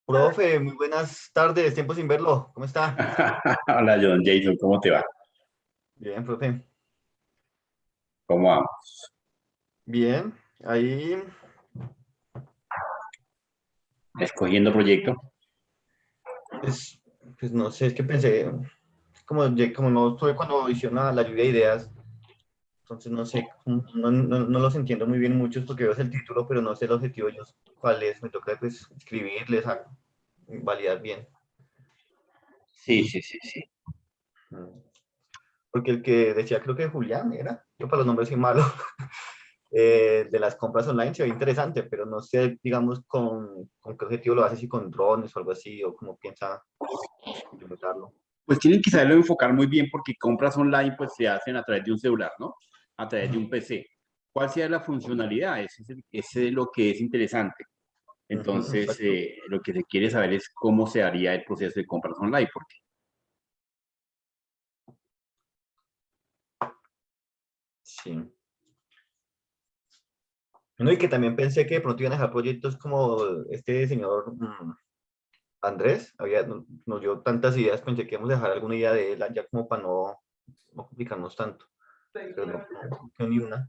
Profe, muy buenas tardes, tiempo sin verlo. ¿Cómo está? Hola, John Jason, ¿cómo te va? Bien, profe. ¿Cómo vamos? Bien, ahí, ¿Escogiendo proyecto? pues, pues no sé, es que pensé, como no estuve cuando hice la lluvia de ideas, entonces no sé, no los entiendo muy bien muchos porque veo el título, pero no sé el objetivo de ellos cuál es. Me toca pues escribirles, validar bien. Sí, sí, sí, sí. Mm. Porque el que decía, creo que Julián era, yo para los nombres soy malo, de las compras online se ve interesante, pero no sé, digamos, con qué objetivo lo hace, si con drones o algo así, o cómo piensa implementarlo. Pues tienen que saberlo enfocar muy bien porque compras online pues se hacen a través de un celular, ¿no? A través de un PC. ¿Cuál sea la funcionalidad? Ese es lo que es interesante. Ujú, Entonces, exacto. lo que se quiere saber es cómo se haría el proceso de compras online, porque Sí. No, y que también pensé que de pronto iban a dejar proyectos como este señor Andrés, nos dio tantas ideas, pensé que íbamos a dejar alguna idea de él ya como para no complicarnos tanto, pero no ni una.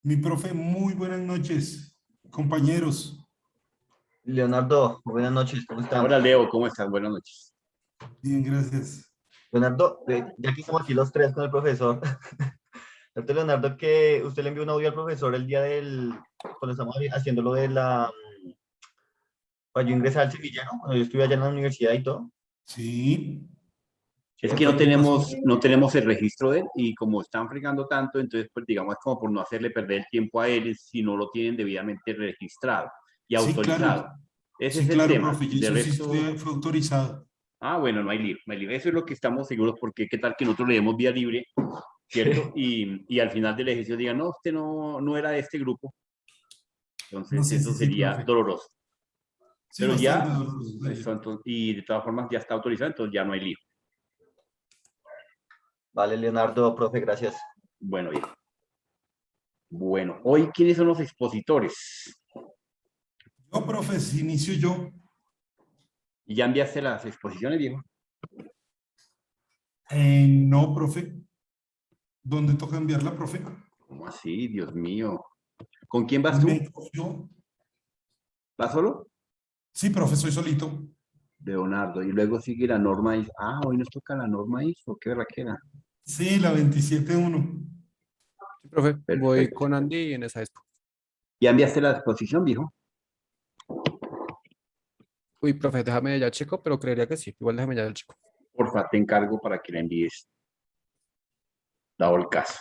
Mi profe, muy buenas noches, compañeros. Leonardo, buenas noches, ¿cómo está? hola Leo, ¿cómo estás? Buenas noches. Bien, gracias. Leonardo, ya que estamos aquí los tres con el profesor, doctor Leonardo, que usted le envió un audio al profesor el día cuando estamos haciendo lo de para yo ingresar al semillero, cuando yo estuve allá en la universidad y todo. Sí, Sí, Es que no ¿qué pasó? tenemos, no tenemos el registro de él y como están fregando tanto, entonces pues digamos es como por no hacerle perder el tiempo a él si no lo tienen debidamente registrado y autorizado. Ese es Sí, el claro, tema. profe, y De eso sí resto, fue autorizado. bueno, no hay lío, no hay lío. Eso es lo que estamos seguros porque qué tal que nosotros le demos vía libre, ¿cierto? Y al final del ejercicio digan, no, usted no era de este grupo. No Entonces sé, eso sí, sería profe. doloroso. Sí, Pero bastante ya, doloroso, sí. y de todas formas ya está autorizado, entonces ya no hay lío. Vale, Leonardo, profe, gracias. Bueno, bien. Bueno, hoy, ¿quiénes son los expositores? Yo, profe, si inicio yo. ¿Y ya enviaste las exposiciones, viejo? No, profe. ¿Dónde toca enviarla, profe? ¿Cómo así? Dios mío. ¿Con quién vas Me tú? cogió. ¿Vas solo? Sí, profe, soy solito. Leonardo. Y luego sigue la norma ISO. Hoy nos toca la norma ISO. Qué berraquera. Sí, la 27.1. Sí, profe, voy Perfecto. con Andy en esa expo. ¿Ya enviaste la exposición, viejo? Uy, profe, déjame ya chico, pero creería que sí. Igual déjame ya el chico. Porfa, te encargo para que la envíes, dado el caso.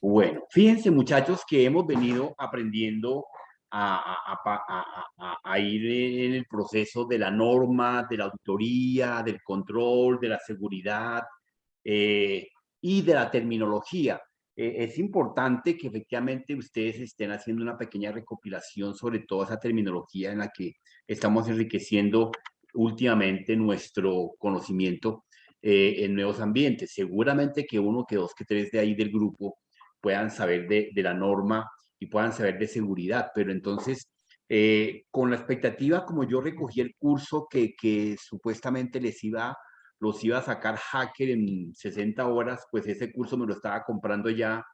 Bueno, fíjense muchachos que hemos venido aprendiendo a ir en el proceso de la norma, de la auditoría, del control, de la seguridad eh, y de la terminología. Es importante que efectivamente ustedes estén haciendo una pequeña recopilación sobre toda esa terminología en la que estamos enriqueciendo últimamente nuestro conocimiento en nuevos ambientes. Seguramente que uno, que dos, que tres de ahí del grupo puedan saber de la norma y puedan saber de seguridad, pero entonces, con la expectativa, como yo recogí el curso que supuestamente los iba a sacar hacker en 60 horas, pues ese curso me lo estaba comprando ya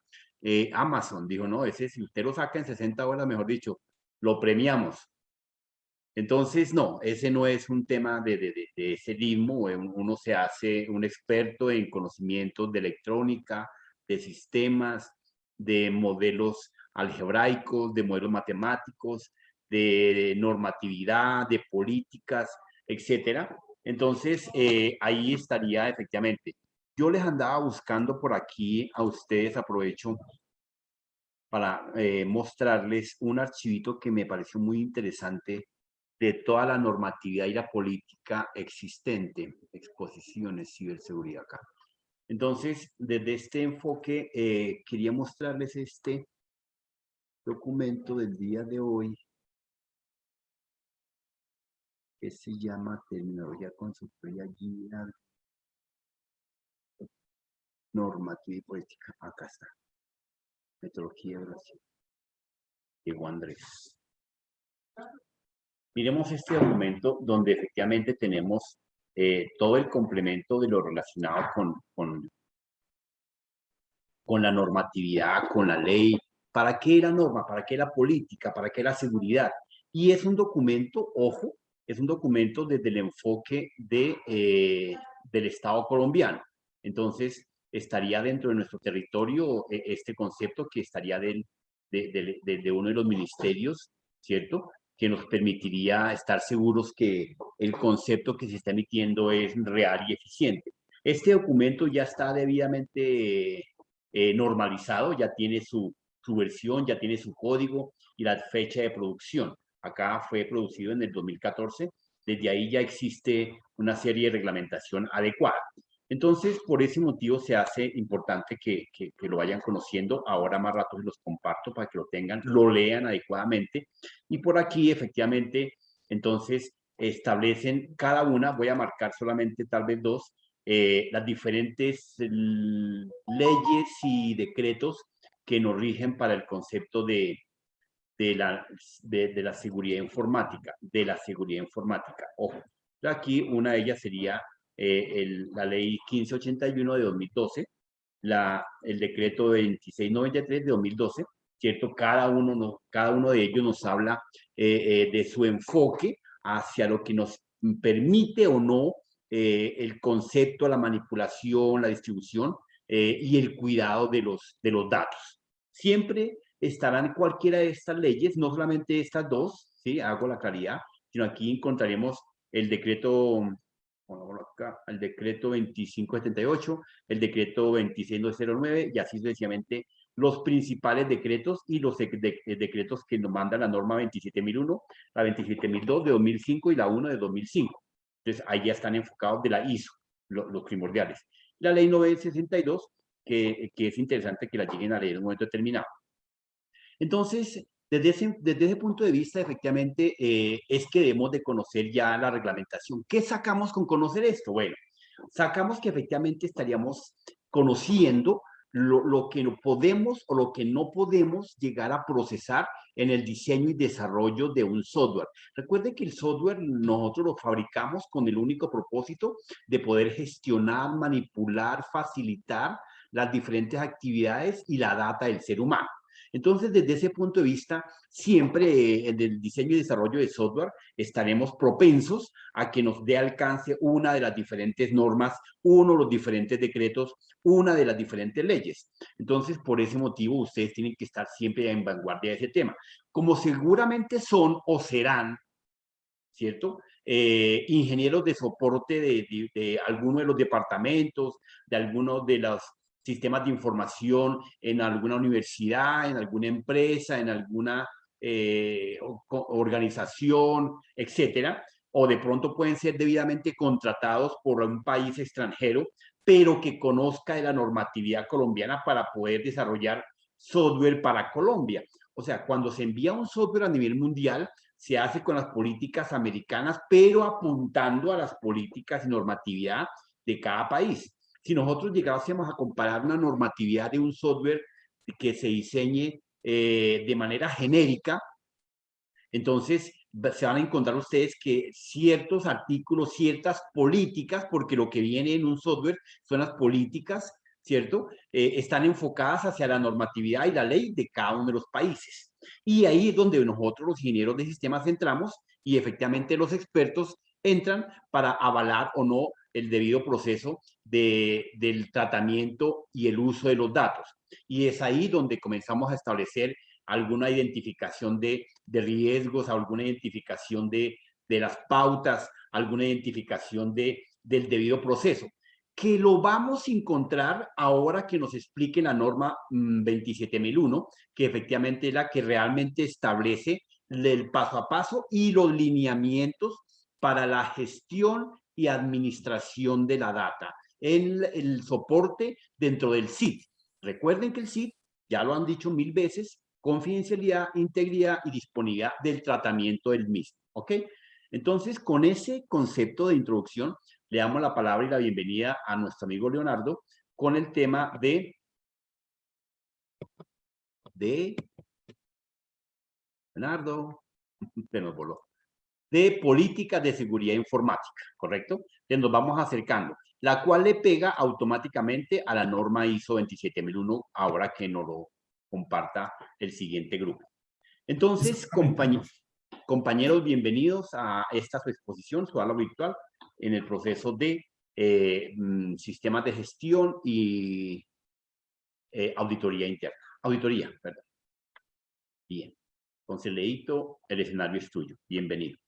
Amazon. Dijo, no, ese si usted lo saca en 60 horas, mejor dicho, lo premiamos. Entonces, no, ese no es un tema de ese ritmo. Uno se hace un experto en conocimientos de electrónica, de sistemas, de modelos algebraicos, de modelos matemáticos, de normatividad, de políticas, etcétera. Entonces, ahí estaría efectivamente. Yo les andaba buscando por aquí a ustedes, aprovecho para mostrarles un archivito que me pareció muy interesante de toda la normatividad y la política existente, exposiciones, ciberseguridad acá. Entonces, desde este enfoque, quería mostrarles este documento del día de hoy, que se llama Terminología Consultoría Guía, Normativa y Política. Acá está. Metodología de Brasil. Diego Andrés. Miremos este documento donde efectivamente tenemos todo el complemento de lo relacionado con la normatividad, con la ley. ¿Para qué la norma? ¿Para qué la política? ¿Para qué la seguridad? Y es un documento, ojo, es un documento desde el enfoque del Estado colombiano. Entonces, estaría dentro de nuestro territorio este concepto que estaría de uno de los ministerios, ¿cierto? Que nos permitiría estar seguros que el concepto que se está emitiendo es real y eficiente. Este documento ya está debidamente normalizado, ya tiene su versión, ya tiene su código y la fecha de producción. Acá fue producido en el 2014, desde ahí ya existe una serie de reglamentación adecuada. Entonces, por ese motivo se hace importante que lo vayan conociendo. Ahora más rato los comparto para que lo tengan, lo lean adecuadamente. Y por aquí, efectivamente, entonces, establecen cada una, voy a marcar solamente tal vez dos, las diferentes leyes y decretos que nos rigen para el concepto de la seguridad informática, Ojo, aquí una de ellas sería la ley 1581 de 2012, el decreto 2693 de 2012, ¿cierto? Cada uno de ellos nos habla de su enfoque hacia lo que nos permite o no el concepto, la manipulación, la distribución y el cuidado de los datos. Siempre estarán cualquiera de estas leyes, no solamente estas dos, ¿sí? Hago la claridad, sino aquí encontraremos el decreto, acá, el decreto 2578, el decreto 26209 y así sucesivamente los principales decretos y los decretos que nos mandan la norma 27001, la 27002 de 2005 y la 1 de 2005. Entonces, ahí ya están enfocados de la ISO, los primordiales. La ley 962, que es interesante que la lleguen a leer en un momento determinado. Entonces, desde ese punto de vista, efectivamente, es que debemos de conocer ya la reglamentación. ¿Qué sacamos con conocer esto? Bueno, sacamos que efectivamente estaríamos conociendo lo que no podemos o lo que no podemos llegar a procesar en el diseño y desarrollo de un software. Recuerden que el software nosotros lo fabricamos con el único propósito de poder gestionar, manipular, facilitar las diferentes actividades y la data del ser humano. Entonces, desde ese punto de vista, siempre en el diseño y desarrollo de software estaremos propensos a que nos dé alcance una de las diferentes normas, uno de los diferentes decretos, una de las diferentes leyes. Entonces, por ese motivo, ustedes tienen que estar siempre en vanguardia de ese tema. Como seguramente son o serán, ¿cierto? Ingenieros de soporte de alguno de los departamentos, de algunos de los sistemas de información en alguna universidad, en alguna empresa, en alguna organización, etcétera, o de pronto pueden ser debidamente contratados por un país extranjero, pero que conozca de la normatividad colombiana para poder desarrollar software para Colombia. O sea, cuando se envía un software a nivel mundial, se hace con las políticas americanas, pero apuntando a las políticas y normatividad de cada país. Si nosotros llegásemos a comparar una normatividad de un software que se diseñe de manera genérica, entonces se van a encontrar ustedes que ciertos artículos, ciertas políticas, porque lo que viene en un software son las políticas, ¿cierto? Están enfocadas hacia la normatividad y la ley de cada uno de los países. Y ahí es donde nosotros los ingenieros de sistemas entramos y efectivamente los expertos entran para avalar o no el debido proceso del tratamiento y el uso de los datos. Y es ahí donde comenzamos a establecer alguna identificación de riesgos, alguna identificación de las pautas, alguna identificación del debido proceso. que lo vamos a encontrar ahora que nos explique la norma 27001, que efectivamente es la que realmente establece el paso a paso y los lineamientos para la gestión y administración de la data en el soporte dentro del SID. Recuerden que el SID, ya lo han dicho 1000 veces, confidencialidad, integridad y disponibilidad del tratamiento del mismo, ¿ok? Entonces, con ese concepto de introducción, le damos la palabra y la bienvenida a nuestro amigo Leonardo con el tema de Leonardo, se nos voló, de políticas de seguridad informática, ¿correcto? Entonces nos vamos acercando, la cual le pega automáticamente a la norma ISO 27001, ahora que nos lo comparta el siguiente grupo. Entonces, compañeros, bienvenidos a esta su exposición, su aula virtual, en el proceso de sistemas de gestión y auditoría interna. Auditoría, perdón. Bien. Entonces, Leito, el escenario es tuyo. Bienvenido.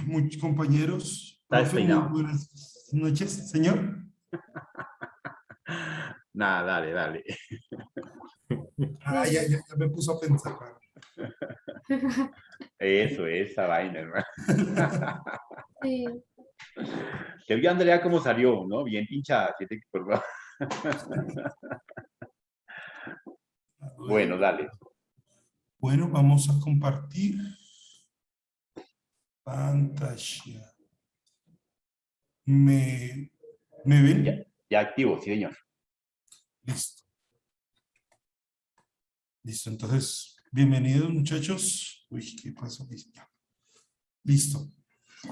Muchos compañeros, Está profe, muy despeinado. buenas noches, señor. Nada, dale. Ah, ya me puso a pensar. Eso, esa vaina, hermano. Sí. Que vio Andrea cómo salió, ¿no? Bien pinchada. Bueno, dale. Bueno, vamos a compartir pantalla. ¿Me ven? Ya activo, sí, señor. Listo. Listo, entonces, bienvenidos muchachos. Uy, ¿qué pasó? Listo.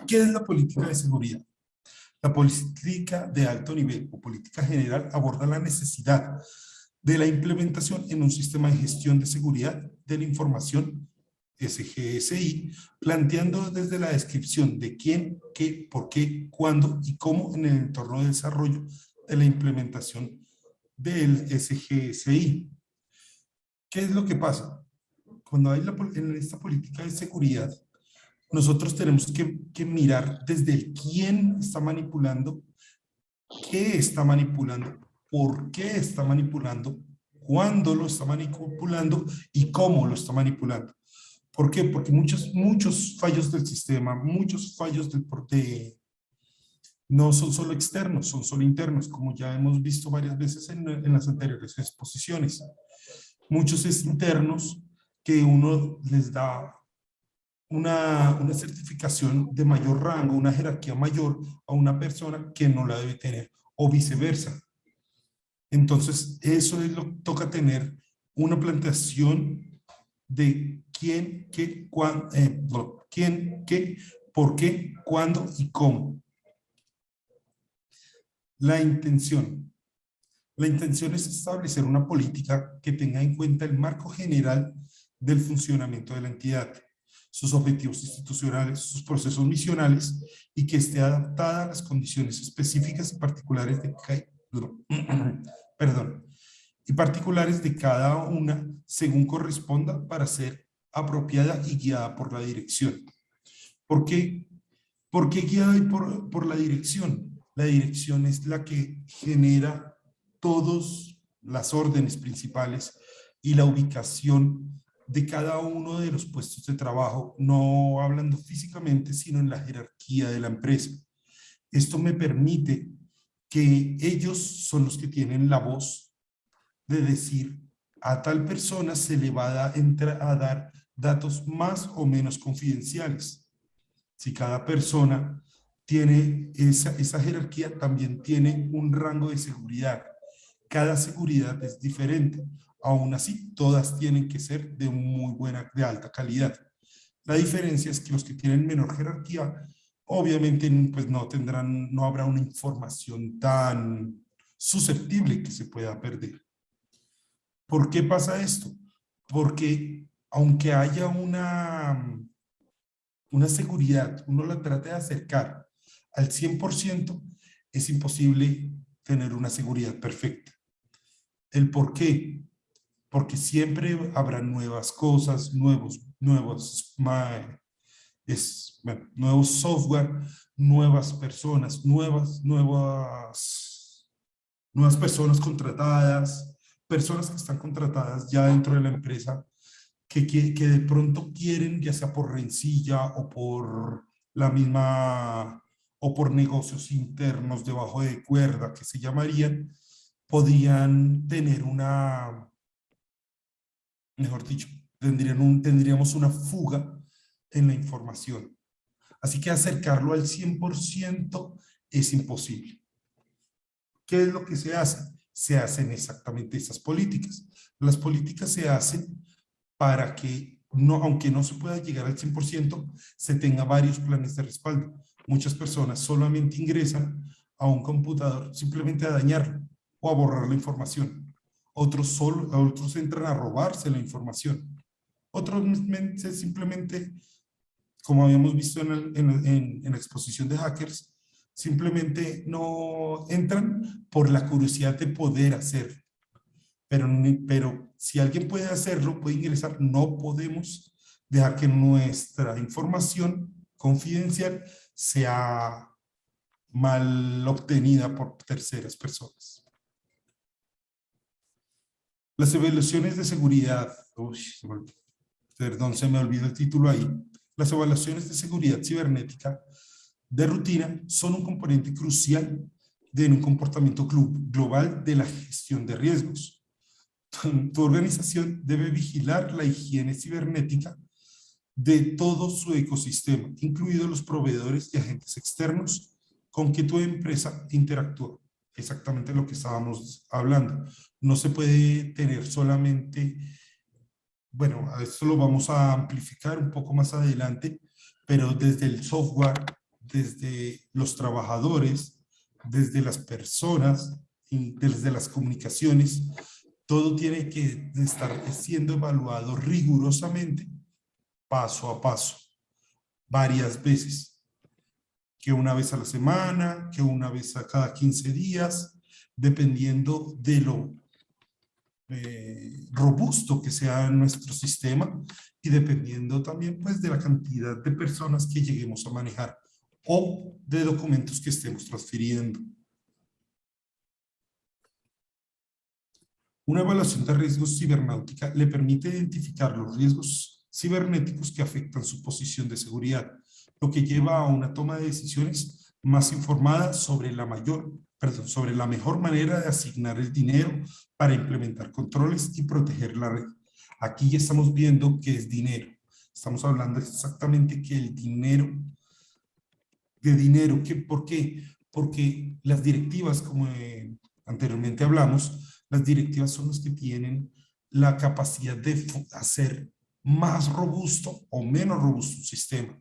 ¿Qué es la política de seguridad? La política de alto nivel o política general aborda la necesidad de la implementación en un sistema de gestión de seguridad de la información, SGSI, planteando desde la descripción de quién, qué, por qué, cuándo y cómo en el entorno de desarrollo de la implementación del SGSI. ¿Qué es lo que pasa? Cuando hay en esta política de seguridad, nosotros tenemos que mirar desde el quién está manipulando, qué está manipulando, por qué está manipulando, cuándo lo está manipulando y cómo lo está manipulando. ¿Por qué? Porque muchos fallos del sistema, muchos fallos del porte no son solo externos, son solo internos, como ya hemos visto varias veces en las anteriores exposiciones. Muchos es internos que uno les da una certificación de mayor rango, una jerarquía mayor a una persona que no la debe tener, o viceversa. Entonces, eso es lo que toca tener una planteación de quién, qué, quién, qué, por qué, cuándo y cómo. La intención. La intención es establecer una política que tenga en cuenta el marco general del funcionamiento de la entidad, sus objetivos institucionales, sus procesos misionales y que esté adaptada a las condiciones específicas y particulares de cada una según corresponda para ser apropiada y guiada por la dirección. ¿Por qué? ¿Por qué guiada por la dirección? La dirección es la que genera todas las órdenes principales y la ubicación de cada uno de los puestos de trabajo, no hablando físicamente, sino en la jerarquía de la empresa. Esto me permite que ellos son los que tienen la voz de decir a tal persona se le va a dar datos más o menos confidenciales. Si cada persona tiene esa jerarquía, también tiene un rango de seguridad. Cada seguridad es diferente. Aún así, todas tienen que ser de muy buena, de alta calidad. La diferencia es que los que tienen menor jerarquía, obviamente, pues no habrá una información tan susceptible que se pueda perder. ¿Por qué pasa esto? Porque aunque haya una seguridad, uno la trata de acercar al 100%, es imposible tener una seguridad perfecta. ¿El por qué? Porque siempre habrá nuevas cosas, nuevos es, bueno, nuevo software, nuevas personas, nuevas personas contratadas, personas que están contratadas ya dentro de la empresa, que de pronto quieren, ya sea por rencilla o por la misma, o por negocios internos debajo de cuerda, que se llamarían, podían tener una, mejor dicho, tendríamos una fuga en la información. Así que acercarlo al 100% es imposible. ¿Qué es lo que se hace? Se hacen exactamente esas políticas. Las políticas se hacen para que, no, aunque no se pueda llegar al 100%, se tenga varios planes de respaldo. Muchas personas solamente ingresan a un computador simplemente a dañarlo o a borrar la información. Otros entran a robarse la información. Otros simplemente, como habíamos visto en la exposición de hackers, simplemente no entran por la curiosidad de poder hacerlo. Pero si alguien puede hacerlo, puede ingresar, no podemos dejar que nuestra información confidencial sea mal obtenida por terceras personas. Las evaluaciones de seguridad, perdón, se me olvidó el título ahí. Las evaluaciones de seguridad cibernética de rutina son un componente crucial de un comportamiento global de la gestión de riesgos. Tu organización debe vigilar la higiene cibernética de todo su ecosistema, incluidos los proveedores y agentes externos con que tu empresa interactúa. Exactamente lo que estábamos hablando. No se puede tener solamente, bueno, a esto lo vamos a amplificar un poco más adelante, pero desde el software, desde los trabajadores, desde las personas, y desde las comunicaciones, todo tiene que estar siendo evaluado rigurosamente, paso a paso, varias veces, que una vez a la semana, que una vez a cada 15 días, dependiendo de lo robusto que sea nuestro sistema y dependiendo también pues de la cantidad de personas que lleguemos a manejar o de documentos que estemos transfiriendo. Una evaluación de riesgos cibernética le permite identificar los riesgos cibernéticos que afectan su posición de seguridad, lo que lleva a una toma de decisiones más informada sobre la mejor manera de asignar el dinero para implementar controles y proteger la red. Aquí ya estamos viendo qué es dinero. Estamos hablando exactamente que el dinero, ¿por qué? Porque las directivas, como anteriormente hablamos, las directivas son las que tienen la capacidad de hacer más robusto o menos robusto un sistema.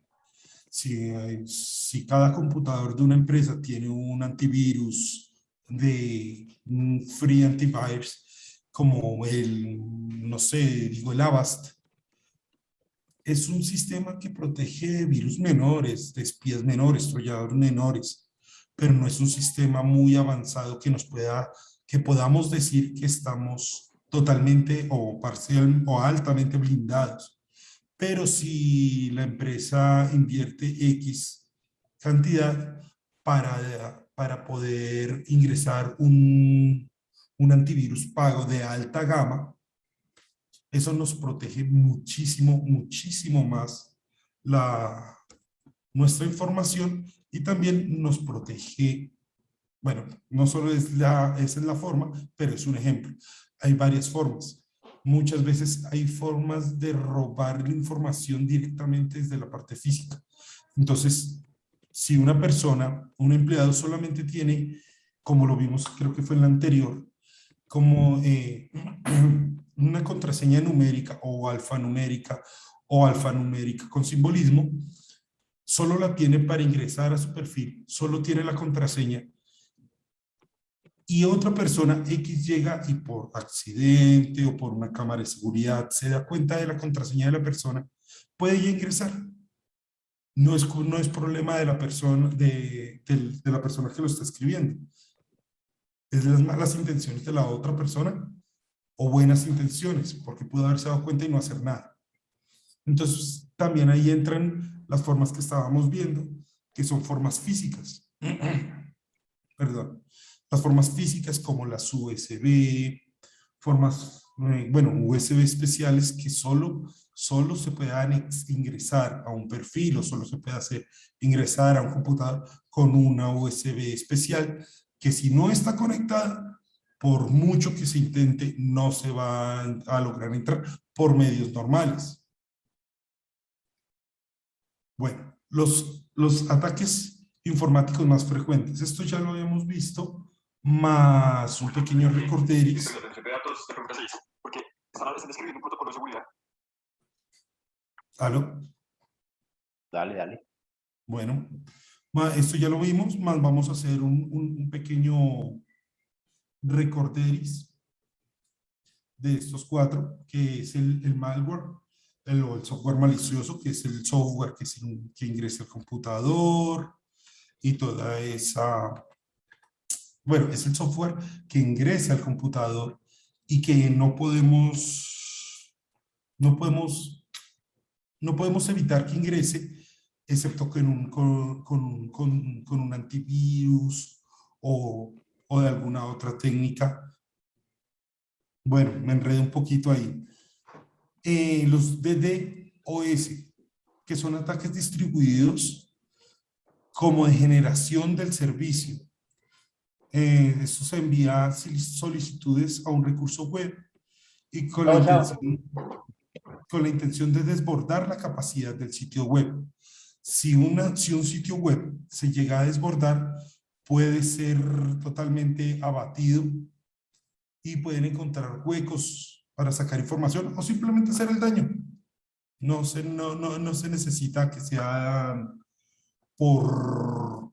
Si cada computador de una empresa tiene un antivirus de un free antivirus, como no sé, el Avast, es un sistema que protege de virus menores, de espías menores, troyanos menores, pero no es un sistema muy avanzado que podamos decir que estamos totalmente o parcial o altamente blindados. Pero si la empresa invierte X cantidad para poder ingresar un antivirus pago de alta gama, eso nos protege muchísimo, muchísimo más nuestra información y también nos protege, bueno, no solo esa es la forma, pero es un ejemplo. Hay varias formas. Muchas veces hay formas de robar la información directamente desde la parte física. Entonces, si una persona, un empleado solamente tiene, como lo vimos, creo que fue en la anterior, como una contraseña numérica o alfanumérica con simbolismo, solo la tiene para ingresar a su perfil, solo tiene la contraseña, y otra persona X llega y por accidente o por una cámara de seguridad se da cuenta de la contraseña de la persona, puede ya ingresar. No es problema de la persona, de la persona que lo está escribiendo. Es las malas intenciones de la otra persona o buenas intenciones, porque pudo haberse dado cuenta y no hacer nada. Entonces, también ahí entran las formas que estábamos viendo, que son formas físicas. Perdón. Las formas físicas como las USB, formas, bueno, USB especiales que solo se puedan ingresar a un perfil o solo se puede hacer ingresar a un computador con una USB especial que si no está conectada, por mucho que se intente, no se va a lograr entrar por medios normales. Bueno, los ataques informáticos más frecuentes, esto ya lo habíamos visto, más un pequeño recorderis. ¿Aló? Dale, dale. Bueno, esto ya lo vimos, más vamos a hacer un pequeño recorderis de estos cuatro, que es el malware, el software malicioso, que es el software que ingresa al computador y toda esa, bueno, es el software que ingresa al computador y que no podemos evitar que ingrese, excepto con un antivirus o de alguna otra técnica. Bueno, me enredé un poquito ahí. Los DDoS, que son ataques distribuidos como de generación del servicio. Esto se envía solicitudes a un recurso web y con la intención de desbordar la capacidad del sitio web. Si un sitio web se llega a desbordar, puede ser totalmente abatido y pueden encontrar huecos para sacar información o simplemente hacer el daño. No se necesita que sea por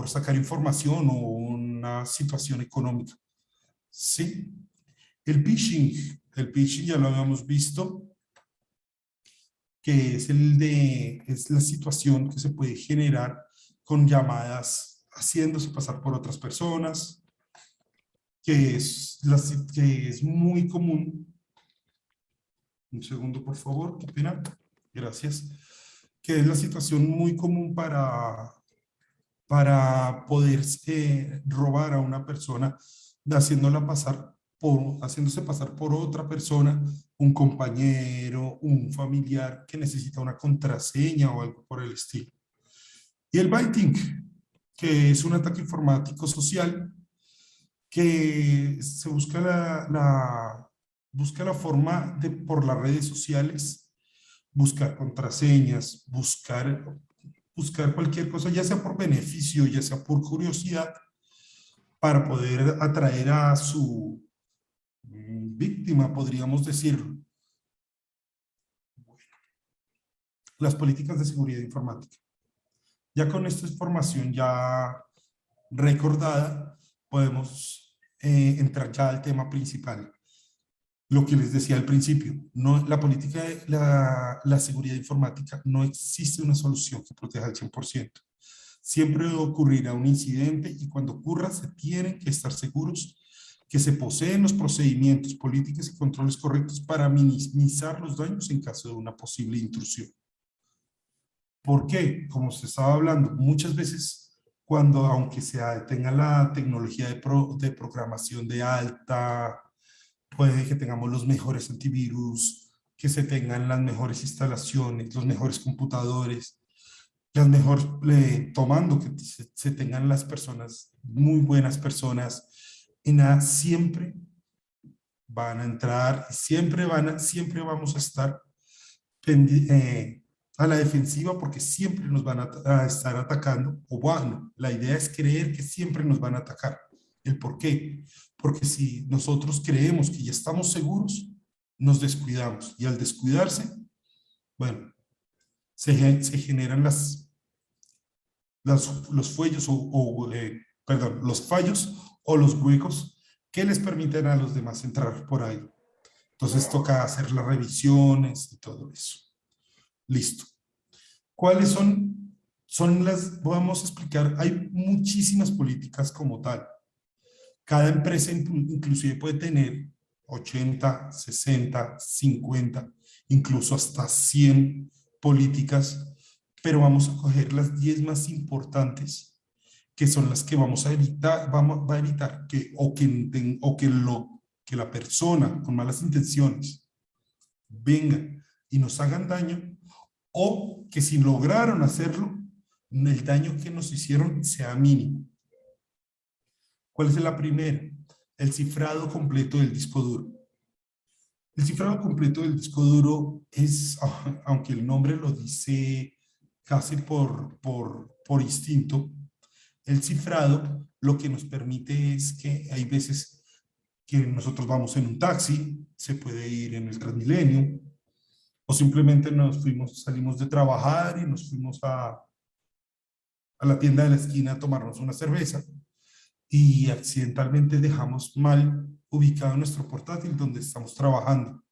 sacar información o una situación económica. Sí. El phishing ya lo habíamos visto, que es la situación que se puede generar con llamadas haciéndose pasar por otras personas, que es muy común. Un segundo, por favor, qué pena. Gracias. Que es la situación muy común para poder robar a una persona, haciéndose pasar por otra persona, un compañero, un familiar que necesita una contraseña o algo por el estilo. Y el baiting, que es un ataque informático social que se busca la forma de, por las redes sociales, buscar contraseñas, buscar cualquier cosa, ya sea por beneficio, ya sea por curiosidad, para poder atraer a su víctima, podríamos decirlo. Bueno, las políticas de seguridad informática. Ya con esta información ya recordada, podemos entrar ya al tema principal. Lo que les decía al principio, la política de la seguridad informática, no existe una solución que proteja al 100%. Siempre ocurrirá un incidente y cuando ocurra se tienen que estar seguros que se poseen los procedimientos, políticas y controles correctos para minimizar los daños en caso de una posible intrusión. ¿Por qué? Como se estaba hablando, muchas veces aunque tenga la tecnología de programación de alta, puede que tengamos los mejores antivirus, que se tengan las mejores instalaciones, los mejores computadores, tomando que se tengan las personas, muy buenas personas, y nada, siempre van a entrar, siempre vamos a estar a la defensiva porque siempre nos van a estar atacando, o bueno, la idea es creer que siempre nos van a atacar. ¿El por qué? Porque si nosotros creemos que ya estamos seguros, nos descuidamos, y al descuidarse, bueno, se generan los fallos los fallos o los huecos que les permiten a los demás entrar por ahí. Entonces toca hacer las revisiones y todo eso. Listo. ¿Cuáles son vamos a explicar, hay muchísimas políticas como tal. Cada empresa inclusive puede tener 80, 60, 50 incluso hasta 100 políticas, pero vamos a coger las 10 más importantes, que son las que vamos a evitar, va a evitar que la persona con malas intenciones venga y nos hagan daño, o que si lograron hacerlo, el daño que nos hicieron sea mínimo. ¿Cuál es la primera? El cifrado completo del disco duro. El cifrado completo del disco duro es, aunque el nombre lo dice casi por instinto, el cifrado lo que nos permite es que hay veces que nosotros vamos en un taxi, se puede ir en el Transmilenio, o simplemente salimos de trabajar y nos fuimos a la tienda de la esquina a tomarnos una cerveza y accidentalmente dejamos mal ubicado nuestro portátil donde estamos trabajando.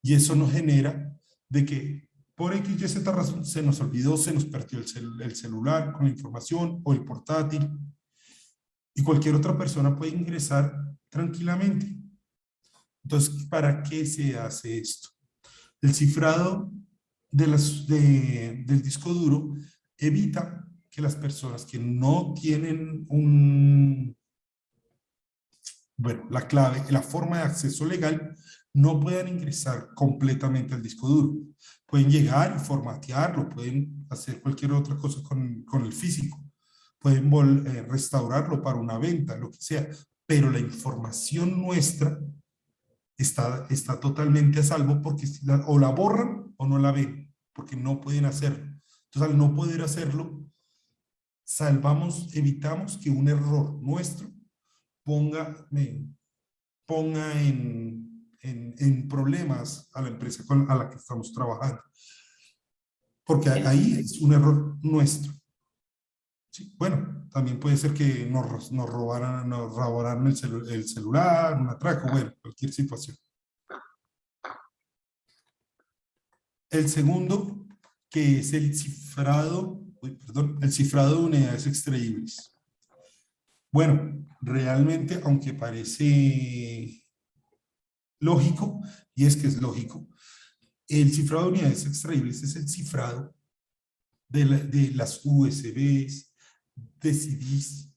Y eso nos genera de que por X y Z razón se nos olvidó, se nos perdió el celular con la información o el portátil, y cualquier otra persona puede ingresar tranquilamente. Entonces, ¿para qué se hace esto? El cifrado del disco duro evita que las personas que no tienen la clave, la forma de acceso legal, no puedan ingresar completamente al disco duro. Pueden llegar y formatearlo, pueden hacer cualquier otra cosa con el físico, pueden restaurarlo para una venta, lo que sea, pero la información nuestra está totalmente a salvo, porque o la borran o no la ven, porque no pueden hacerlo. Entonces, al no poder hacerlo, evitamos que un error nuestro ponga en problemas a la empresa a la que estamos trabajando. Porque ahí es un error nuestro. Sí, bueno, también puede ser que nos robaran el celular, un atraco, bueno, cualquier situación. El segundo, que es el cifrado de unidades extraíbles. Bueno, realmente, aunque parece lógico, y es que es lógico, el cifrado de unidades extraíbles es el cifrado de las USBs, de CDs,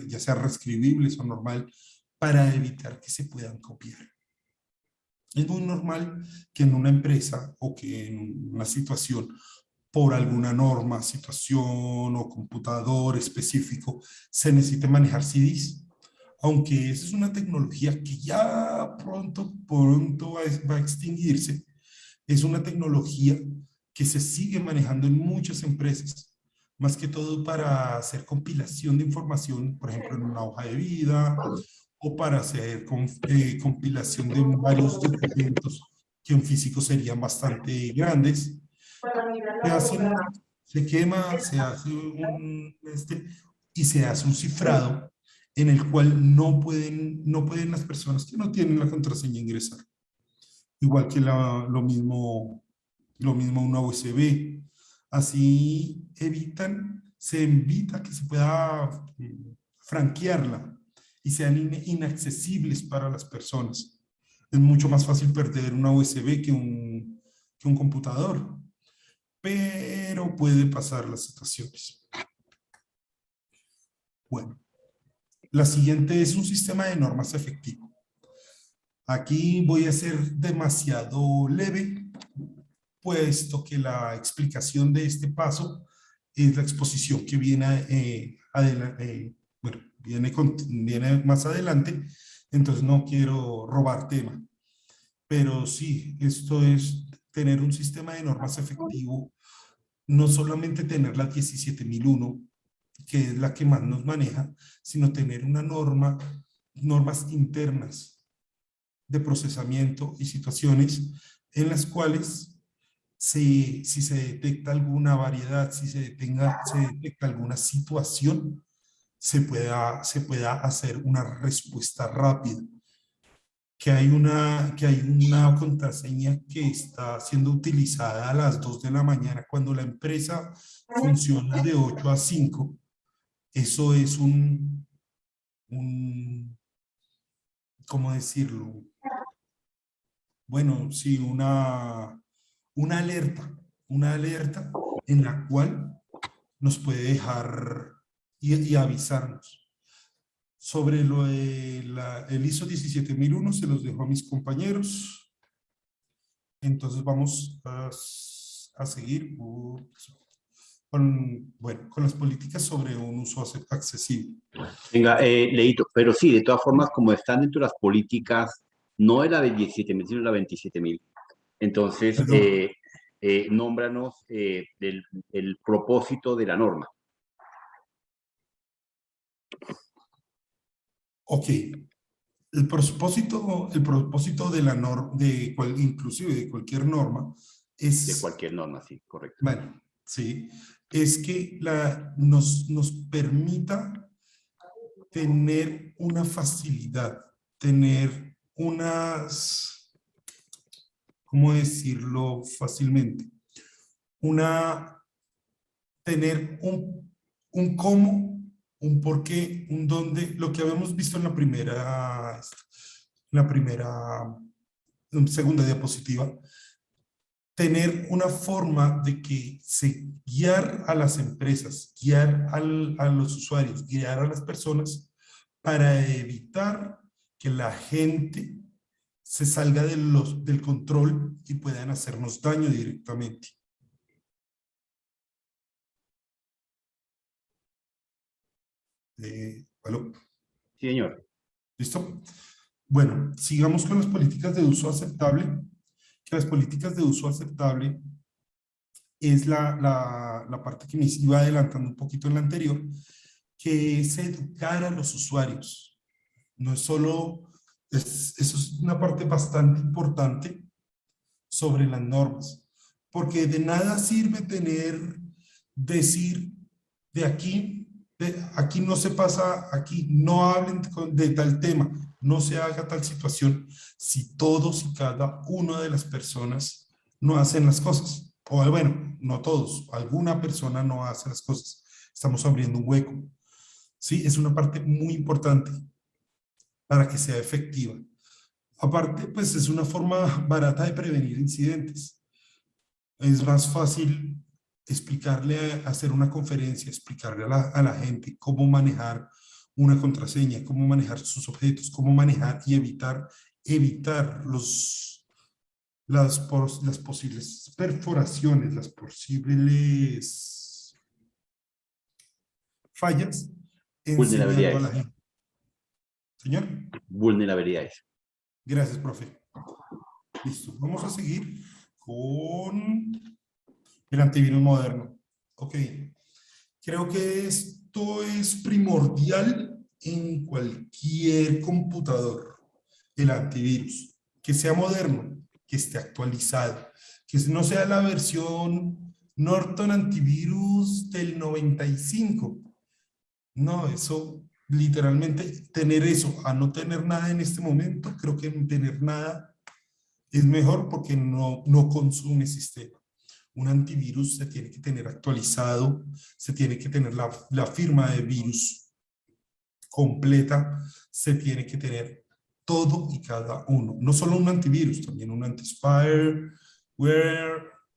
ya sea reescribibles o normal, para evitar que se puedan copiar. Es muy normal que en una empresa o que en una situación, por alguna norma, situación o computador específico, se necesite manejar CDs. Aunque esa es una tecnología que ya pronto va a extinguirse, es una tecnología que se sigue manejando en muchas empresas, más que todo para hacer compilación de información, por ejemplo, en una hoja de vida, o para hacer compilación de varios documentos que en físico serían bastante grandes. Se quema, y se hace un cifrado en el cual no pueden las personas que no tienen la contraseña ingresar. Igual que lo mismo una USB. Así se evita que se pueda franquearla y sean inaccesibles para las personas. Es mucho más fácil perder una USB que un computador, pero puede pasar las situaciones. Bueno, la siguiente es un sistema de normas efectivo. Aquí voy a ser demasiado leve, puesto que la explicación de este paso es la exposición que viene viene más adelante, entonces no quiero robar tema. Pero sí, esto es tener un sistema de normas efectivo, no solamente tener la 17001, que es la que más nos maneja, sino tener normas internas de procesamiento y situaciones en las cuales si se detecta alguna variedad, si se detecta alguna situación, se pueda hacer una respuesta rápida. Que hay una contraseña que está siendo utilizada a las 2 de la mañana cuando la empresa funciona de 8 a 5. Eso es ¿cómo decirlo? Bueno, sí, una alerta en la cual nos puede dejar y avisarnos. Sobre lo de el ISO 17001 se los dejo a mis compañeros. Entonces vamos a seguir con las políticas sobre un uso accesible. Venga, Leito, pero sí, de todas formas, como están dentro de las políticas, no es la de 17.000, sino la 27.000. Entonces, Perdón. nómbranos el propósito de la norma. Ok. El propósito de la norma, inclusive de cualquier norma, De es, cualquier norma, sí, correcto. bueno, sí, es que nos permita tener una facilidad, tener unas, ¿cómo decirlo fácilmente? Tener un cómo, un por qué, un dónde, lo que habíamos visto en la primera, segunda diapositiva, tener una forma de que guiar a las empresas, guiar a los usuarios, guiar a las personas para evitar que la gente se salga del control y puedan hacernos daño directamente. ¿Aló? Sí, señor. ¿Listo? Bueno, sigamos con las políticas de uso aceptable. Que las políticas de uso aceptable es la parte que me iba adelantando un poquito en la anterior, que es educar a los usuarios. No es solo, eso es una parte bastante importante sobre las normas, porque de nada sirve decir de aquí no se pasa, aquí no hablen de tal tema, no se haga tal situación, si todos y cada una de las personas no hacen las cosas. O bueno, no todos, alguna persona no hace las cosas. Estamos abriendo un hueco. Sí, es una parte muy importante para que sea efectiva. Aparte, pues es una forma barata de prevenir incidentes. Es más fácil hacer una conferencia, explicarle a la gente cómo manejar una contraseña, cómo manejar sus objetos, cómo manejar y evitar las posibles perforaciones, las posibles fallas, enseñando a la Vulnerabilidades. gente. Señor, Vulnerabilidades. gracias, profe. Listo, vamos a seguir con el antivirus moderno. Ok, creo que esto es primordial en cualquier computador, el antivirus, que sea moderno, que esté actualizado, que no sea la versión Norton Antivirus del 95. No, eso literalmente, tener eso a no tener nada en este momento, creo que no tener nada es mejor porque no consume sistema. Un antivirus se tiene que tener actualizado, se tiene que tener la firma de virus completa, se tiene que tener todo y cada uno. No solo un antivirus, también un anti-spyware,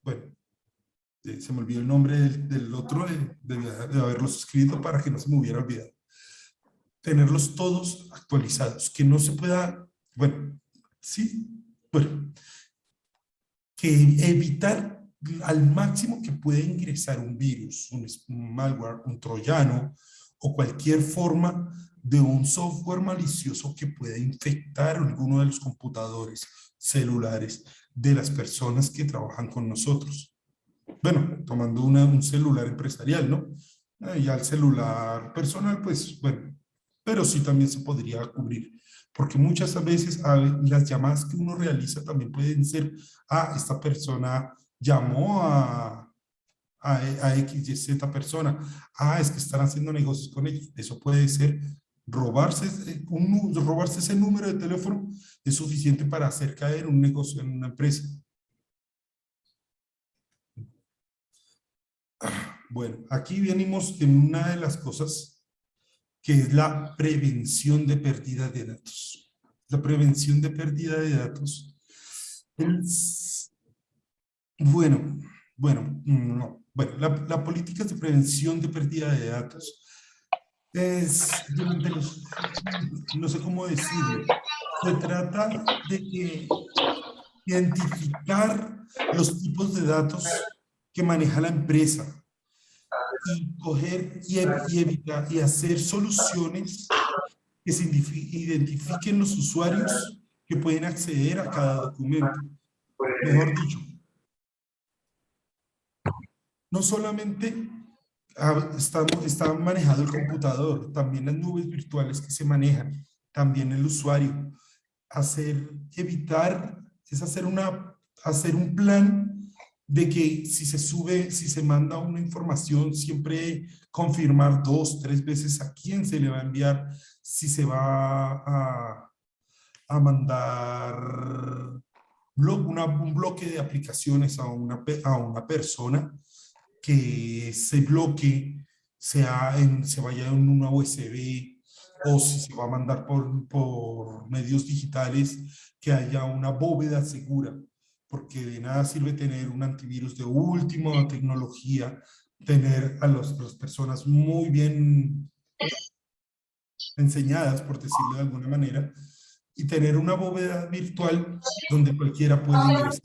bueno, se me olvidó el nombre del otro, de haberlos escrito para que no se me hubiera olvidado. Tenerlos todos actualizados, que no se pueda, bueno, sí, bueno, que evitar al máximo que pueda ingresar un virus, un malware, un troyano o cualquier forma de un software malicioso que pueda infectar alguno de los computadores celulares de las personas que trabajan con nosotros. Bueno, tomando un celular empresarial, ¿no? Ya el celular personal, pues bueno, pero sí también se podría cubrir, porque muchas veces las llamadas que uno realiza también pueden ser, esta persona llamó a X, Y, Z persona, es que están haciendo negocios con ellos. Eso puede ser robarse ese número de teléfono es suficiente para hacer caer un negocio en una empresa. Bueno, aquí venimos en una de las cosas que es la prevención de pérdida de datos. La prevención de pérdida de datos Es- bueno, no. Bueno, la política de prevención de pérdida de datos es, durante los, no sé cómo decirlo, se trata de que identificar los tipos de datos que maneja la empresa y coger y evitar y hacer soluciones que se identifiquen los usuarios que pueden acceder a cada documento. Mejor dicho, no solamente está manejado el computador, también las nubes virtuales que se manejan, también el usuario. Evitar, es hacer un plan de que si se manda una información, siempre confirmar 2, 3 veces a quién se le va a enviar, si se va a mandar un bloque de aplicaciones a una persona, que ese bloque se vaya en una USB, o si se va a mandar por medios digitales, que haya una bóveda segura, porque de nada sirve tener un antivirus de última tecnología, tener a las personas muy bien enseñadas, por decirlo de alguna manera, y tener una bóveda virtual donde cualquiera puede ingresar.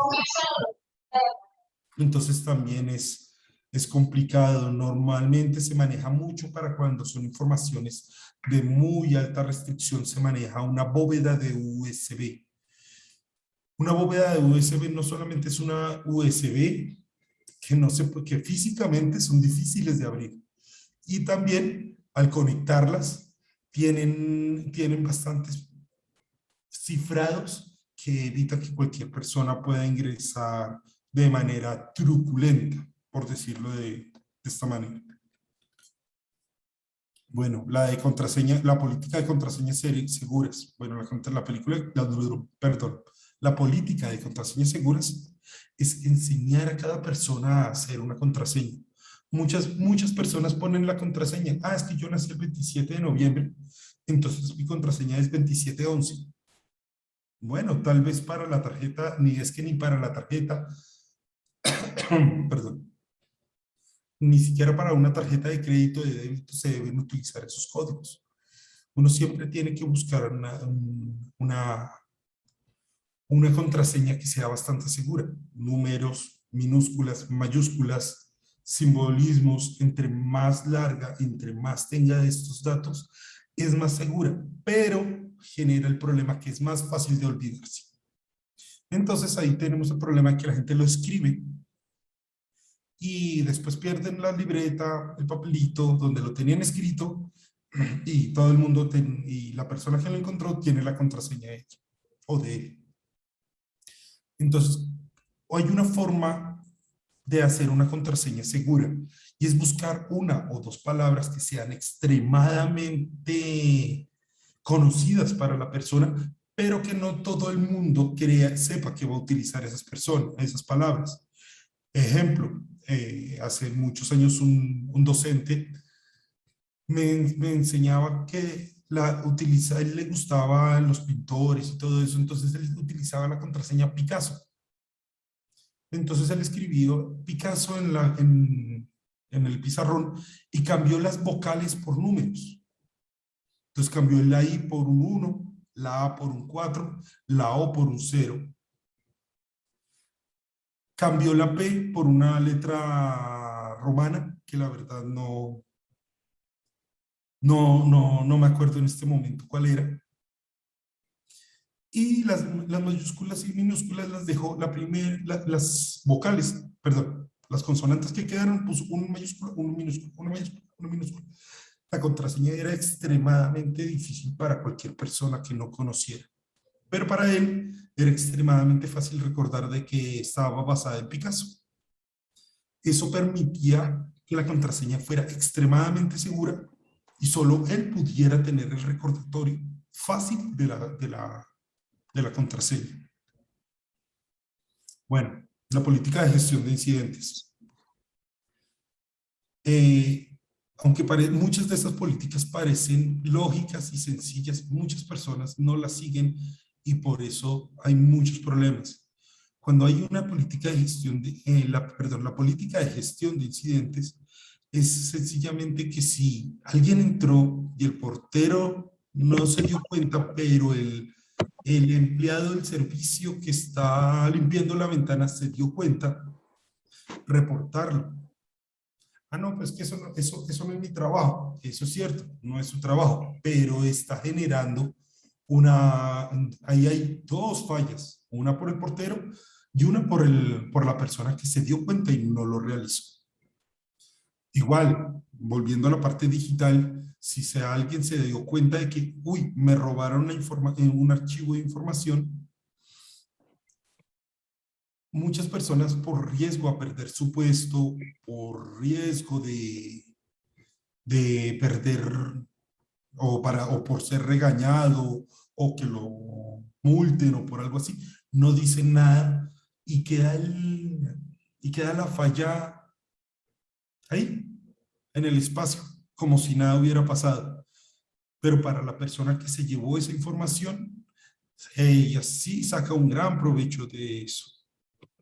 Entonces también es complicado. Normalmente se maneja mucho para cuando son informaciones de muy alta restricción, se maneja una bóveda de USB. Una bóveda de USB no solamente es una USB que físicamente son difíciles de abrir, y también al conectarlas tienen bastantes cifrados que evita que cualquier persona pueda ingresar de manera truculenta, por decirlo de esta manera. Bueno, la política de contraseñas seguras. Bueno, la política de contraseñas seguras es enseñar a cada persona a hacer una contraseña. Muchas personas ponen la contraseña. Es que yo nací el 27 de noviembre, entonces mi contraseña es 2711. Bueno, tal vez para la tarjeta, ni para la tarjeta, perdón, ni siquiera para una tarjeta de crédito de débito se deben utilizar esos códigos. Uno siempre tiene que buscar una contraseña que sea bastante segura. Números, minúsculas, mayúsculas, simbolismos. Entre más larga, entre más tenga de estos datos, es más segura, pero genera el problema que es más fácil de olvidarse. Entonces ahí tenemos el problema que la gente lo escribe y después pierden la libreta, el papelito donde lo tenían escrito, y todo el mundo, y la persona que lo encontró tiene la contraseña de ella o de él. Entonces, hay una forma de hacer una contraseña segura, y es buscar 1 o 2 palabras que sean extremadamente conocidas para la persona, pero que no todo el mundo sepa que va a utilizar esas palabras. Ejemplo, hace muchos años un docente me enseñaba que a él le gustaban los pintores y todo eso, entonces él utilizaba la contraseña Picasso. Entonces él escribió Picasso en el pizarrón y cambió las vocales por números. Entonces cambió la I por un 1, la A por un 4, la O por un 0. Cambió la P por una letra romana, que la verdad no me acuerdo en este momento cuál era. Y las mayúsculas y minúsculas las dejó, las vocales, perdón, las consonantes que quedaron, puso un mayúscula, un minúsculo, una mayúscula, una minúscula. La contraseña era extremadamente difícil para cualquier persona que no conociera, pero para él era extremadamente fácil recordar de que estaba basada en Picasso. Eso permitía que la contraseña fuera extremadamente segura y solo él pudiera tener el recordatorio fácil de la contraseña. Bueno, la política de gestión de incidentes. Aunque muchas de estas políticas parecen lógicas y sencillas, muchas personas no las siguen y por eso hay muchos problemas. Cuando hay una política de gestión la política de gestión de incidentes es sencillamente que si alguien entró y el portero no se dio cuenta, pero el empleado del servicio que está limpiando la ventana se dio cuenta, reportarlo. Ah, no, pues que eso no es mi trabajo. Eso es cierto, no es su trabajo, pero está generando ahí hay dos fallas, una por el portero y una por la persona que se dio cuenta y no lo realizó. Igual, volviendo a la parte digital, si alguien se dio cuenta de que, uy, me robaron un archivo de información, muchas personas por riesgo a perder su puesto, por riesgo de perder o por ser regañado o que lo multen o por algo así, no dicen nada y queda la falla ahí, en el espacio, como si nada hubiera pasado. Pero para la persona que se llevó esa información, ella sí saca un gran provecho de eso.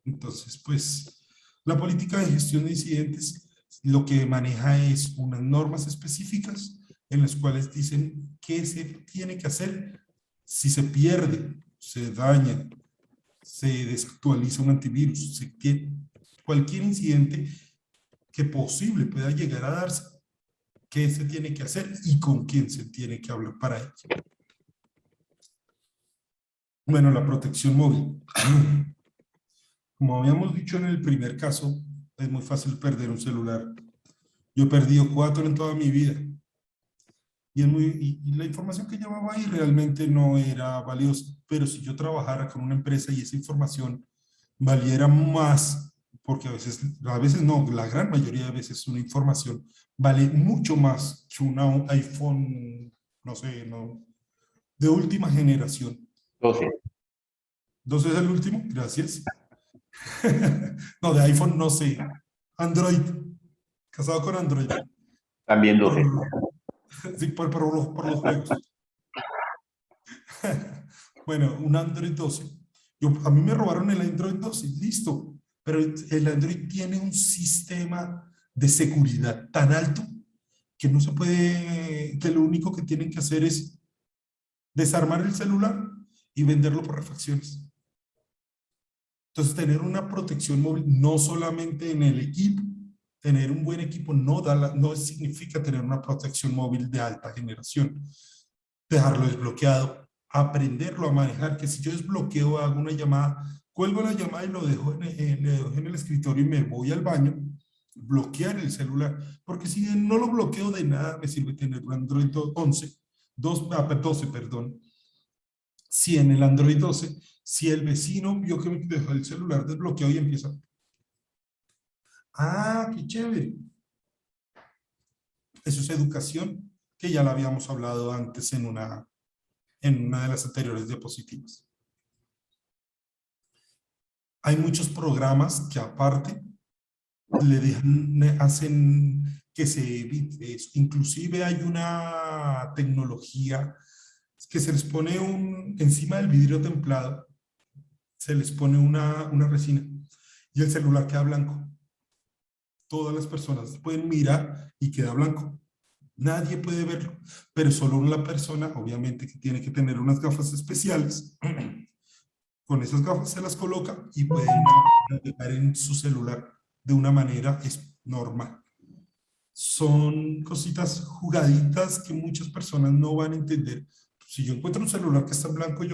Entonces, pues, la política de gestión de incidentes lo que maneja es unas normas específicas en las cuales dicen qué se tiene que hacer si se pierde, se daña, se desactualiza un antivirus, cualquier incidente que posible pueda llegar a darse, qué se tiene que hacer y con quién se tiene que hablar para ello. Bueno, la protección móvil. Como habíamos dicho en el primer caso, es muy fácil perder un celular. Yo he perdido 4 en toda mi vida. Y la información que llevaba ahí realmente no era valiosa. Pero si yo trabajara con una empresa y esa información valiera más, porque a veces no, la gran mayoría de veces una información vale mucho más que un iPhone, no sé, no, de última generación. 12. ¿12 es el último? Gracias. No, de iPhone no sé. Android. Casado con Android. También 12. Sí, por los juegos. Bueno, un Android 12. A mí me robaron el Android 12, listo. Pero el Android tiene un sistema de seguridad tan alto que no se puede, que lo único que tienen que hacer es desarmar el celular y venderlo por refacciones. Entonces, tener una protección móvil no solamente en el equipo, tener un buen equipo no significa tener una protección móvil de alta generación. Dejarlo desbloqueado, aprenderlo a manejar, que si yo desbloqueo, hago una llamada, cuelgo la llamada y lo dejo en el escritorio y me voy al baño, bloquear el celular, porque si no lo bloqueo de nada, me sirve tener un Android 12, perdón. Si en el Android 12, si el vecino vio que me dejó el celular desbloqueado y empieza, ah, qué chévere. Eso es educación, que ya la habíamos hablado antes en una de las anteriores diapositivas. Hay muchos programas que aparte hacen que se evite eso. Inclusive hay una tecnología que se les pone encima del vidrio templado, se les pone una resina y el celular queda blanco. Todas las personas pueden mirar y queda blanco. Nadie puede verlo, pero solo la persona, obviamente, que tiene que tener unas gafas especiales. Con esas gafas se las coloca y puede navegar en su celular de una manera normal. Son cositas jugaditas que muchas personas no van a entender. Si yo encuentro un celular que está en blanco,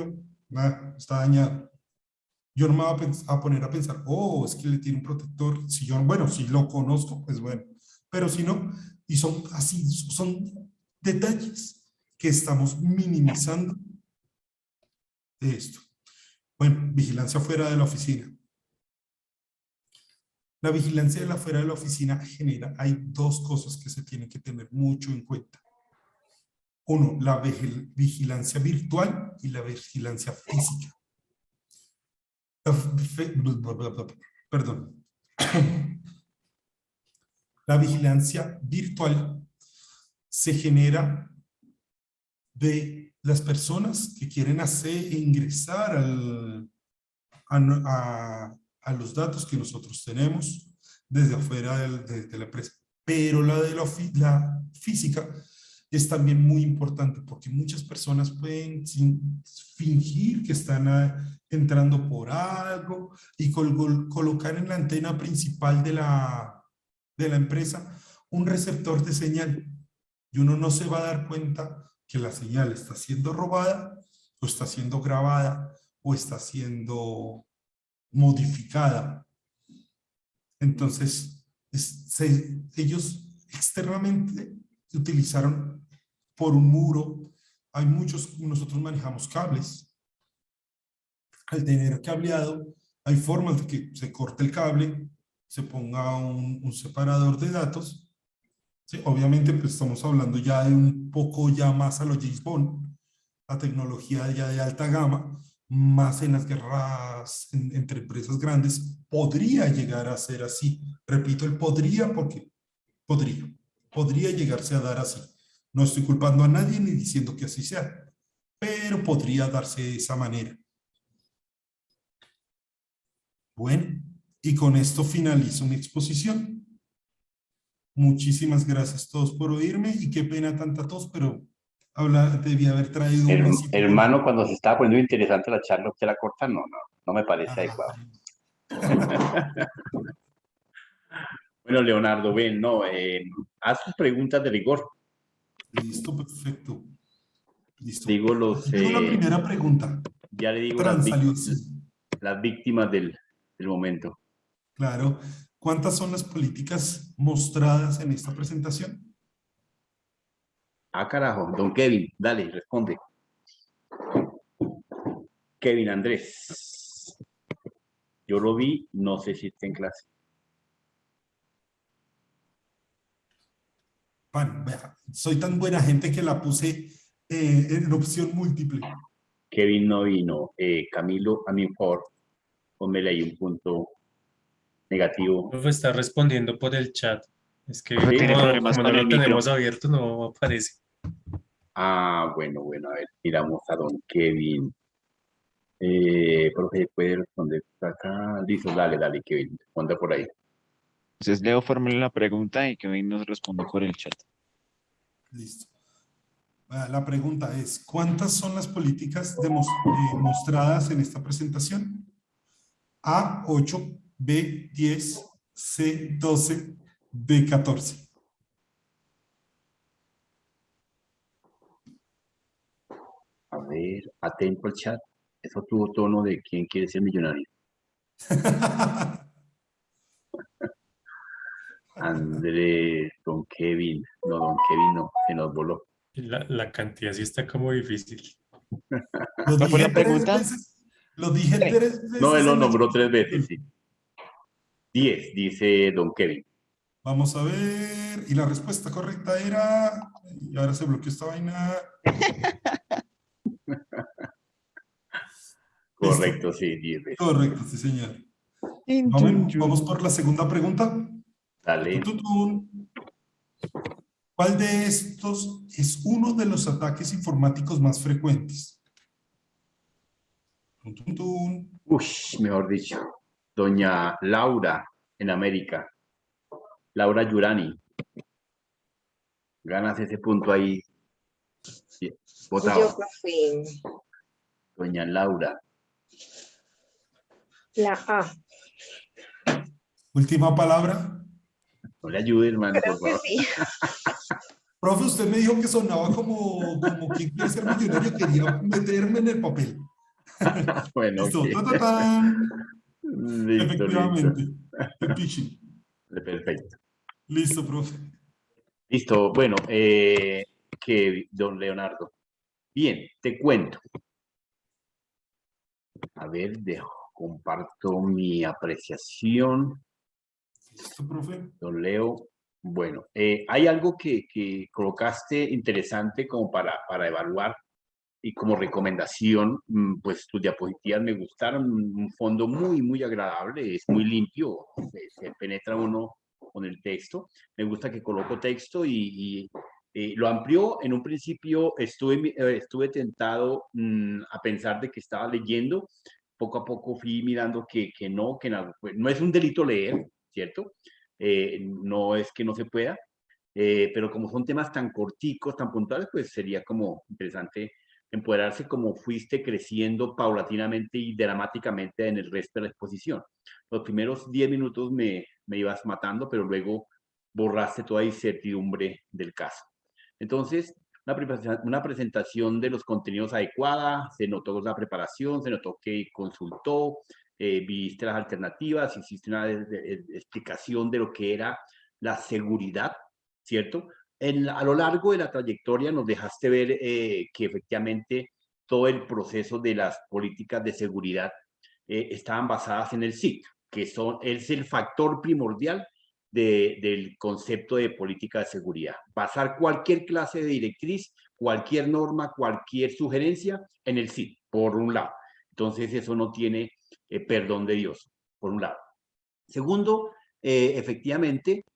está dañado. Yo no me voy a poner a pensar, oh, es que le tiene un protector. Si lo conozco, pues bueno. Pero si no, y son así, son detalles que estamos minimizando de esto. Bueno, vigilancia fuera de la oficina. La vigilancia fuera de la oficina hay dos cosas que se tienen que tener mucho en cuenta. Uno, la vigilancia virtual y la vigilancia física. Perdón. La vigilancia virtual se genera de las personas que quieren ingresar a los datos que nosotros tenemos desde afuera de la empresa. Pero la de la física es también muy importante porque muchas personas pueden fingir que están entrando por algo y colocar en la antena principal de la empresa un receptor de señal. Y uno no se va a dar cuenta que la señal está siendo robada o está siendo grabada o está siendo modificada. Entonces, ellos externamente utilizaron por un muro. Hay muchos, nosotros manejamos cables. Al tener cableado, hay formas de que se corte el cable, se ponga un separador de datos. ¿Sí? Obviamente, pues estamos hablando ya de un poco ya más a lo James Bond, la tecnología ya de alta gama, más en las guerras entre empresas grandes, podría llegar a ser así. Repito el podría porque podría llegarse a dar así. No estoy culpando a nadie ni diciendo que así sea, pero podría darse de esa manera. Bueno, y con esto finalizo mi exposición. Muchísimas gracias a todos por oírme y qué pena tanta tos, pero debía haber traído un vasito. Hermano, cuando se estaba poniendo interesante la charla, ¿usted la corta? No me parece adecuado. Bueno, Leonardo, ven, haz tus preguntas de rigor. Listo, perfecto. Listo. Digo Tengo la primera pregunta. Ya le digo las víctimas del momento. Claro. ¿Cuántas son las políticas mostradas en esta presentación? Ah, carajo, don Kevin, dale, responde. Kevin Andrés. Yo lo vi, no sé si está en clase. Bueno, vea, soy tan buena gente que la puse en opción múltiple. Kevin no vino. Camilo, a mi favor, pónmele ahí un punto negativo. Profe, está respondiendo por el chat. Es que Profe, tiene problemas como no con el lo micro. tenemos abierto, no aparece. Ah, bueno, a ver, miramos a don Kevin. Profe, ¿puede responder acá? Listo, dale, Kevin, responda por ahí. Entonces Leo formule la pregunta y Kevin nos responde por el chat. Listo. La pregunta es, ¿cuántas son las políticas mostradas en esta presentación? A, 8, B, 10, C, 12, D, 14. A ver, atento al chat. Eso tuvo tono de quién quiere ser millonario. Andrés, don Kevin. No, don Kevin no, se nos voló. La cantidad sí está como difícil. Lo ¿Cuál fue dije la pregunta? 3 veces. Lo dije 3 veces. No, él lo en la nombró 3 exposición. veces, sí. 10, dice don Kevin. Vamos a ver. Y la respuesta correcta era... Y ahora se bloqueó esta vaina. Correcto, ¿Listo? sí, 10 veces. Correcto, sí, señor. Vamos por la segunda pregunta. Dale. ¿Cuál de estos es uno de los ataques informáticos más frecuentes? Uy, mejor dicho. Doña Laura en América. Laura Yurani. Ganas ese punto ahí. Sí, votado. Yo, profe, Doña Laura. la A. Última palabra. No le ayude, hermano, Creo por que favor. sí. Profe, usted me dijo que sonaba como quien quiere ser millonario, quería meterme en el papel. Bueno, Listo. ok. ¡Tatán! Listo. Efectivamente. El pitching. Perfecto. Listo, profe. Listo. Bueno, que don Leonardo. Bien, te cuento. A ver, comparto mi apreciación. Listo, profe. Don Leo. Bueno, hay algo que colocaste interesante como para evaluar y como recomendación, pues tus diapositivas me gustaron, un fondo muy agradable, es muy limpio, se penetra uno con el texto. Me gusta que coloco texto y lo amplió. En un principio estuve tentado a pensar de que estaba leyendo, poco a poco fui mirando que no, pues, no es un delito leer, ¿cierto? No es que no se pueda, pero como son temas tan corticos, tan puntuales, pues sería como interesante empoderarse como fuiste creciendo paulatinamente y dramáticamente en el resto de la exposición. Los primeros 10 minutos me ibas matando, pero luego borraste toda incertidumbre del caso. Entonces, una presentación de los contenidos adecuada, se notó la preparación, se notó que consultó, viste las alternativas, hiciste una explicación de lo que era la seguridad, ¿cierto? A lo largo de la trayectoria nos dejaste ver que efectivamente todo el proceso de las políticas de seguridad estaban basadas en el SIC, que es el factor primordial del concepto de política de seguridad. Basar cualquier clase de directriz, cualquier norma, cualquier sugerencia en el SIC, por un lado. Entonces eso no tiene perdón de Dios, por un lado. Segundo, efectivamente,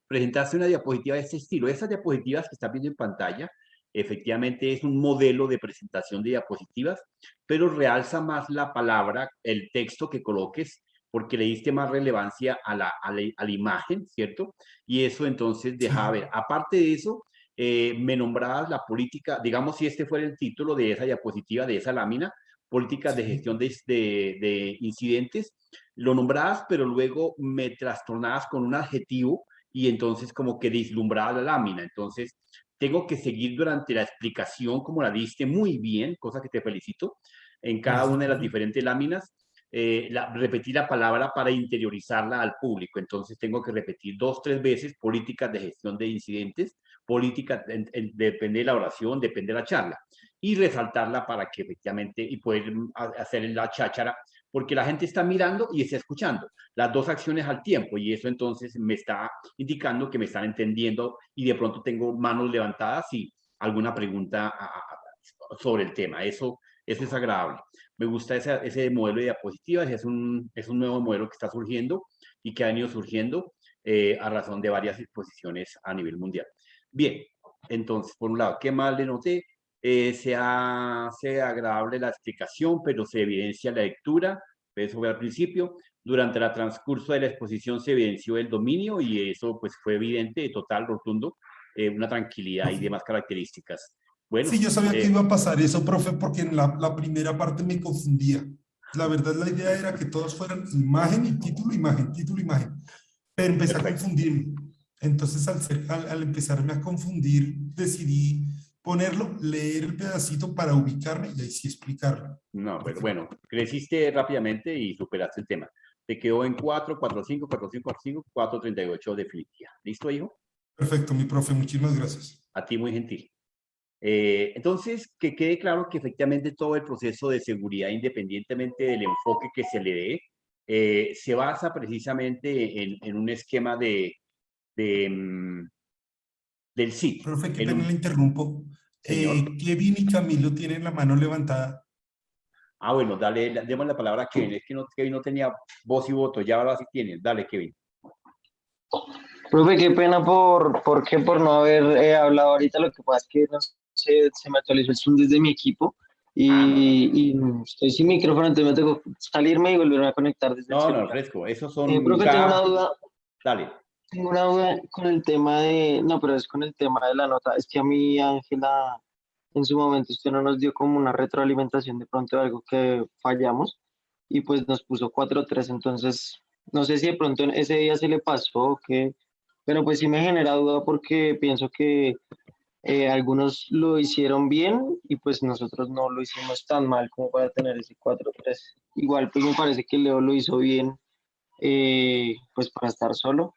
presentaste una diapositiva de este estilo. Esas diapositivas que estás viendo en pantalla, efectivamente es un modelo de presentación de diapositivas, pero realza más la palabra, el texto que coloques, porque le diste más relevancia a la imagen, ¿cierto? Y eso entonces dejaba ver. Aparte de eso, me nombrabas la política, digamos si este fuera el título de esa diapositiva, de esa lámina, políticas de gestión de incidentes, lo nombrabas, pero luego me trastornabas con un adjetivo y entonces como que deslumbraba la lámina. Entonces, tengo que seguir durante la explicación como la diste muy bien, cosa que te felicito, en cada una de las diferentes láminas, repetir la palabra para interiorizarla al público. Entonces, tengo que repetir 2, 3 veces políticas de gestión de incidentes, políticas, depende de la oración, depende de la charla, y resaltarla para que efectivamente, y poder hacer la cháchara, porque la gente está mirando y está escuchando las dos acciones al tiempo, y eso entonces me está indicando que me están entendiendo y de pronto tengo manos levantadas y alguna pregunta sobre el tema. Eso es agradable. Me gusta ese modelo de diapositivas, es un nuevo modelo que está surgiendo y que ha venido surgiendo a razón de varias exposiciones a nivel mundial. Bien, entonces, por un lado, ¿qué más le noté? Sea agradable la explicación, pero se evidencia la lectura, eso fue al principio. Durante el transcurso de la exposición se evidenció el dominio y eso pues fue evidente, total, rotundo, una tranquilidad y demás características. Bueno, Sí, yo sabía que iba a pasar eso, profe, porque en la primera parte me confundía. La verdad, la idea era que todos fueran imagen y título, imagen, título, imagen. Pero empecé a confundirme. Entonces, al empezarme a confundir, decidí ponerlo, leer el pedacito para ubicarme y ahí sí explicarlo. No, pero bueno, creciste rápidamente y superaste el tema. Te quedó en 4, 4, 5, 4, 5, 4, 5, 4, 38 definitiva. ¿Listo, hijo? Perfecto, mi profe, muchísimas gracias. A ti muy gentil. Entonces, que quede claro que efectivamente todo el proceso de seguridad, independientemente del enfoque que se le dé, se basa precisamente en un esquema del sitio. Profe, qué pena le interrumpo. Señor. Kevin y Camilo tienen la mano levantada. Ah, bueno, dale, demos la palabra a Kevin. Es que Kevin no tenía voz y voto, ya ahora sí tiene. Dale, Kevin. Profe, qué pena por no haber hablado ahorita. Lo que pasa es que no sé, se me actualizó el Zoom desde mi equipo y estoy sin micrófono, entonces me tengo que salirme y volverme a conectar desde el No, celular. fresco. Esos son Profe, tengo una duda. Dale. Tengo una duda con el tema de, no, pero es con el tema de la nota. Es que a mí, Ángela, en su momento usted no nos dio como una retroalimentación de pronto de algo que fallamos y pues nos puso 4-3. Entonces no sé si de pronto en ese día se le pasó o qué, pero pues sí me genera duda porque pienso que algunos lo hicieron bien y pues nosotros no lo hicimos tan mal como para tener ese 4-3. Igual pues me parece que Leo lo hizo bien, pues para estar solo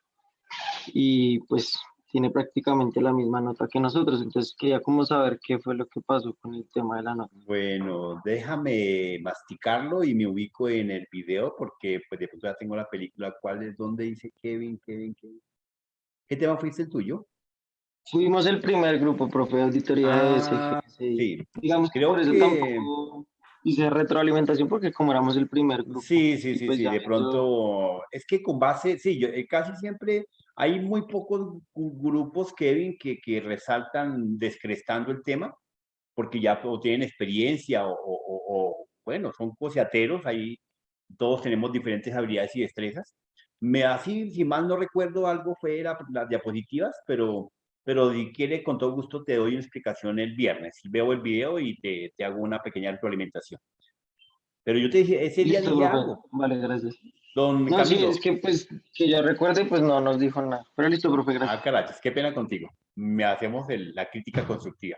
y pues tiene prácticamente la misma nota que nosotros. Entonces quería como saber qué fue lo que pasó con el tema de la nota. Bueno, déjame masticarlo y me ubico en el video porque pues de pronto ya tengo la película. ¿Cuál es? ¿Dónde dice Kevin? ¿Qué tema fuiste el tuyo? Fuimos el primer grupo, profe, de auditoría de SGSI. Sí. Digamos que Creo por eso que tampoco hice retroalimentación porque como éramos el primer grupo. sí. Pues ya De pronto, es que con base, sí, yo casi siempre hay muy pocos grupos, Kevin, que resaltan descrestando el tema, porque ya o tienen experiencia o bueno, son coseateros, ahí todos tenemos diferentes habilidades y destrezas. Así, si mal no recuerdo, algo fue las diapositivas, pero si quiere, con todo gusto te doy una explicación el viernes. Veo el video y te hago una pequeña retroalimentación. Pero yo te dije, ese día Listo, dije profe. algo. Vale, gracias. Don No, sí, Camilo. es que pues que yo recuerde, pues no nos dijo nada. Pero listo, profe, gracias. Ah, carachas, qué pena contigo. Me hacemos la crítica constructiva.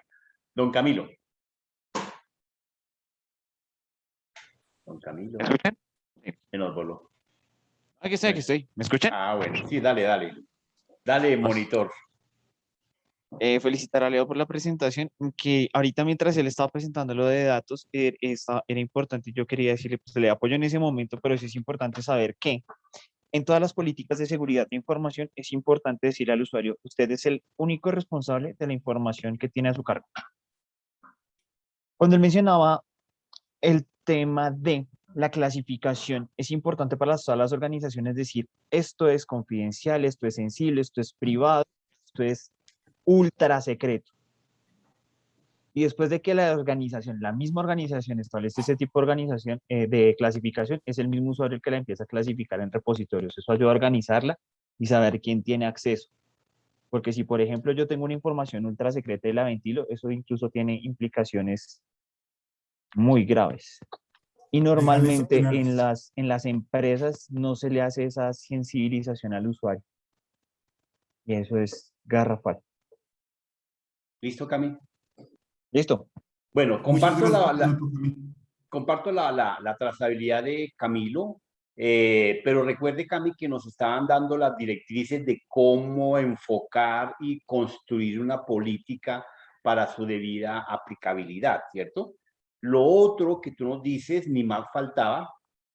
Don Camilo. Don Camilo. ¿Me escuchan? Se nos voló. Aquí estoy, aquí estoy. ¿Me escuchan? Ah, bueno, sí, dale, dale. Dale, monitor. Felicitar a Leo por la presentación, que ahorita mientras él estaba presentando lo de datos, era importante, yo quería decirle, pues le apoyo en ese momento, pero sí es importante saber que en todas las políticas de seguridad de información es importante decirle al usuario, usted es el único responsable de la información que tiene a su cargo. Cuando él mencionaba el tema de la clasificación, es importante para todas las organizaciones decir, esto es confidencial, esto es sensible, esto es privado, esto es ultra secreto. Y después de que la misma organización establece ese tipo de organización, de clasificación, es el mismo usuario el que la empieza a clasificar en repositorios. Eso ayuda a organizarla y saber quién tiene acceso. Porque si, por ejemplo, yo tengo una información ultra secreta y la ventilo, eso incluso tiene implicaciones muy graves. Y normalmente penales. en las empresas no se le hace esa sensibilización al usuario. Y eso es garrafal. ¿Listo, Cami? Listo. Bueno, Muchas comparto gracias, profe. comparto la trazabilidad de Camilo, pero recuerde, Cami, que nos estaban dando las directrices de cómo enfocar y construir una política para su debida aplicabilidad, ¿cierto? Lo otro que tú nos dices, ni más faltaba,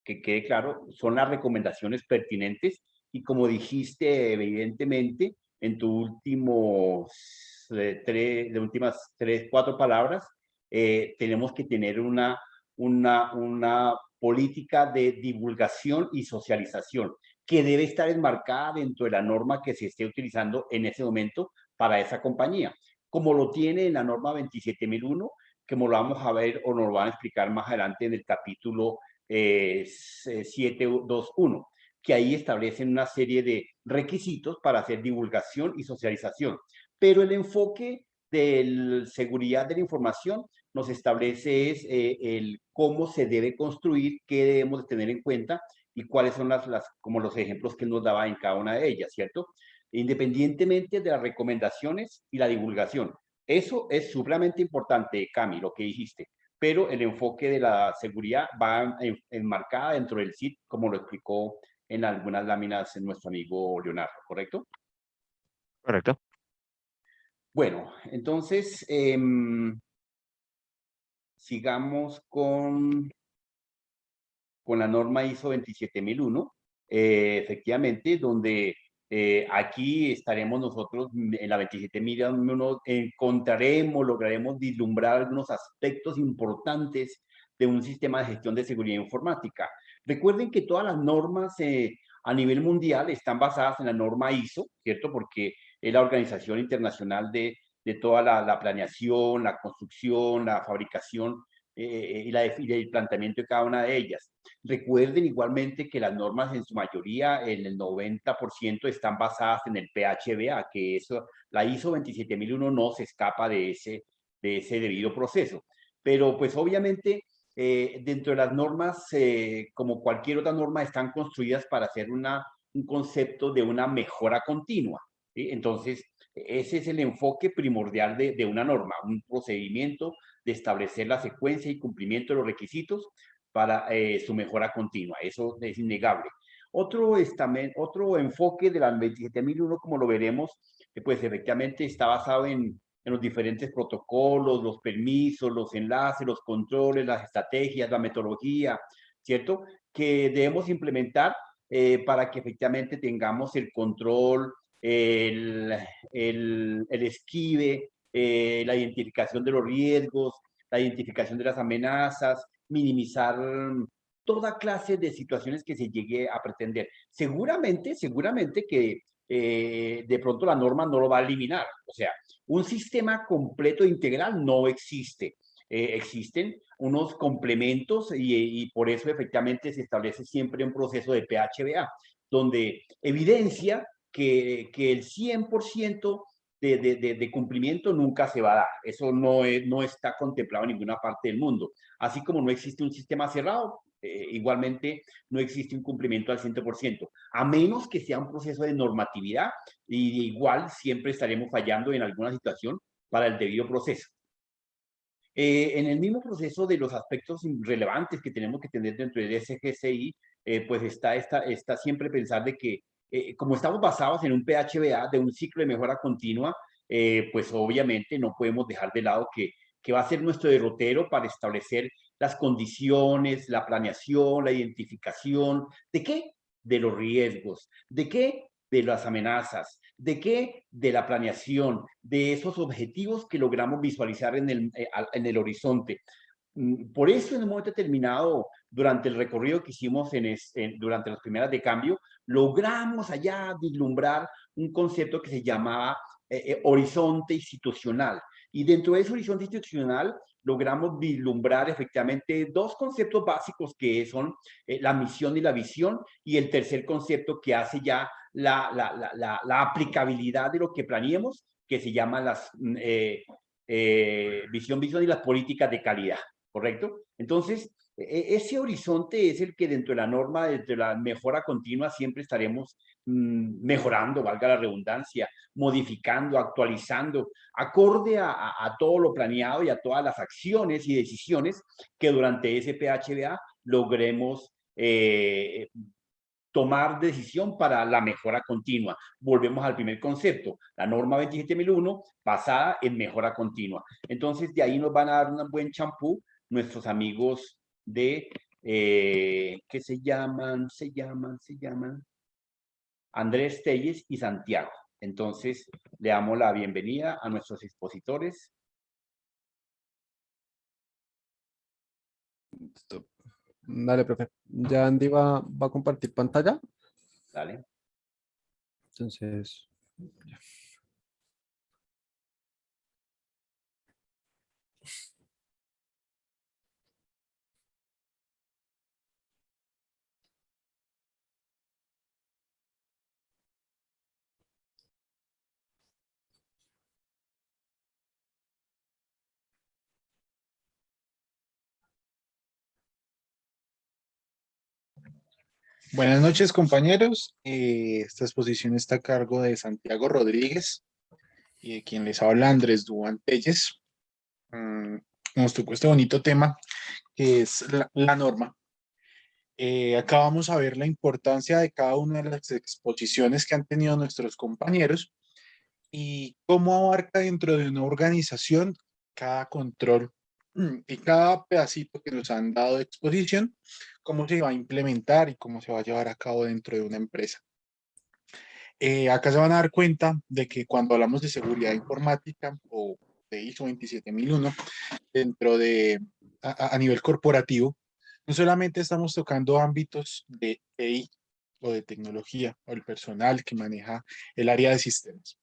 que quede claro, son las recomendaciones pertinentes y como dijiste, evidentemente, en tu últimas 4 palabras, tenemos que tener una política de divulgación y socialización que debe estar enmarcada dentro de la norma que se esté utilizando en ese momento para esa compañía, como lo tiene en la norma 27001, como lo vamos a ver o nos lo van a explicar más adelante en el capítulo 721, que ahí establecen una serie de requisitos para hacer divulgación y socialización. Pero el enfoque de seguridad de la información nos establece el cómo se debe construir, qué debemos de tener en cuenta y cuáles son como los ejemplos que nos daba en cada una de ellas, ¿cierto? Independientemente de las recomendaciones y la divulgación. Eso es supremamente importante, Cami, lo que dijiste, pero el enfoque de la seguridad va enmarcada dentro del CIT, como lo explicó en algunas láminas en nuestro amigo Leonardo, ¿correcto? Correcto. Bueno, entonces, sigamos con la norma ISO 27001, efectivamente, donde aquí estaremos nosotros en la 27001, lograremos vislumbrar algunos aspectos importantes de un sistema de gestión de seguridad informática. Recuerden que todas las normas a nivel mundial están basadas en la norma ISO, ¿cierto? Porque es la organización internacional de toda la planeación, la construcción, la fabricación y el planteamiento de cada una de ellas. Recuerden igualmente que las normas en su mayoría, en el 90%, están basadas en el PHBA, que eso, la ISO 27001 no se escapa de ese debido proceso. Pero pues obviamente dentro de las normas, como cualquier otra norma, están construidas para hacer un concepto de una mejora continua, ¿sí? Entonces, ese es el enfoque primordial de una norma, un procedimiento de establecer la secuencia y cumplimiento de los requisitos para su mejora continua. Eso es innegable. Otro enfoque de la 27001, como lo veremos, pues efectivamente está basado en los diferentes protocolos, los permisos, los enlaces, los controles, las estrategias, la metodología, ¿cierto? Que debemos implementar para que efectivamente tengamos el control, el esquive, la identificación de los riesgos, la identificación de las amenazas, minimizar toda clase de situaciones que se llegue a pretender. Seguramente que de pronto la norma no lo va a eliminar. O sea, un sistema completo e integral no existe. Existen unos complementos y por eso efectivamente se establece siempre un proceso de PHBA, donde evidencia que el 100% de cumplimiento nunca se va a dar. Eso no está contemplado en ninguna parte del mundo. Así como no existe un sistema cerrado, igualmente no existe un cumplimiento al 100%, a menos que sea un proceso de normatividad y igual siempre estaremos fallando en alguna situación para el debido proceso. En el mismo proceso de los aspectos relevantes que tenemos que tener dentro del SGCI, pues está siempre pensar de que como estamos basados en un PHBA, de un ciclo de mejora continua, pues obviamente no podemos dejar de lado que va a ser nuestro derrotero para establecer las condiciones, la planeación, la identificación. ¿De qué? De los riesgos. ¿De qué? De las amenazas. ¿De qué? De la planeación, de esos objetivos que logramos visualizar en el horizonte. Por eso, en un momento determinado, durante el recorrido que hicimos durante las primeras de cambio, logramos allá vislumbrar un concepto que se llamaba horizonte institucional. Y dentro de ese horizonte institucional logramos vislumbrar efectivamente dos conceptos básicos que son la misión y la visión, y el tercer concepto que hace ya la aplicabilidad de lo que planeemos, que se llama visión y las políticas de calidad, ¿correcto? Entonces, ese horizonte es el que dentro de la norma, dentro de la mejora continua, siempre estaremos mejorando, valga la redundancia, modificando, actualizando, acorde a todo lo planeado y a todas las acciones y decisiones que durante ese PHBA logremos tomar decisión para la mejora continua. Volvemos al primer concepto, la norma 27001 basada en mejora continua. Entonces, de ahí nos van a dar un buen champú nuestros amigos de, que se llaman Andrés Telles y Santiago. Entonces, le damos la bienvenida a nuestros expositores. Dale, profe. Ya Andy va a compartir pantalla. Dale. Entonces, Buenas noches, compañeros. Esta exposición está a cargo de Santiago Rodríguez y de quien les habla Andrés Duan Telles. Nos tocó este bonito tema que es la norma. Acá vamos a ver la importancia de cada una de las exposiciones que han tenido nuestros compañeros y cómo abarca dentro de una organización cada control y cada pedacito que nos han dado de exposición, cómo se va a implementar y cómo se va a llevar a cabo dentro de una empresa. Acá se van a dar cuenta de que cuando hablamos de seguridad informática o de ISO 27001 dentro de a nivel corporativo, no solamente estamos tocando ámbitos de TI o de tecnología o el personal que maneja el área de sistemas.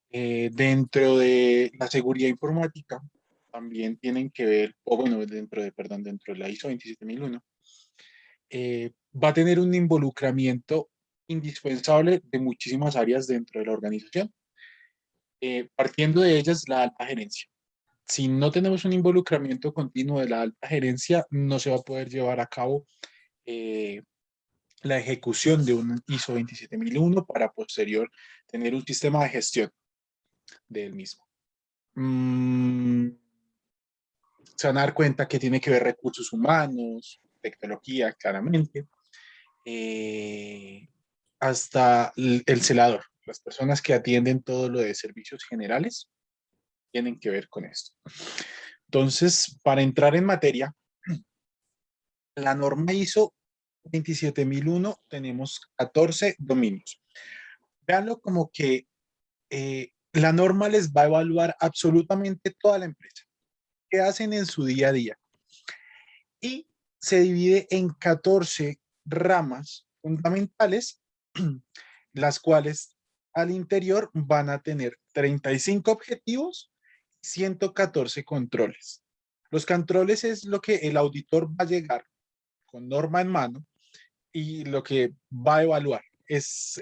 Dentro de la seguridad informática también tienen que ver, o bueno, dentro de la ISO 27001, va a tener un involucramiento indispensable de muchísimas áreas dentro de la organización, partiendo de ellas la alta gerencia. Si no tenemos un involucramiento continuo de la alta gerencia, no se va a poder llevar a cabo la ejecución de un ISO 27001 para posterior tener un sistema de gestión del mismo. Se van a dar cuenta que tiene que ver recursos humanos, tecnología, claramente, hasta el celador. Las personas que atienden todo lo de servicios generales tienen que ver con esto. Entonces, para entrar en materia, la norma ISO 27001 tenemos 14 dominios. Véanlo como que la norma les va a evaluar absolutamente toda la empresa. ¿Qué hacen en su día a día? Y se divide en 14 ramas fundamentales, las cuales al interior van a tener 35 objetivos y 114 controles. Los controles es lo que el auditor va a llegar con norma en mano y lo que va a evaluar. Es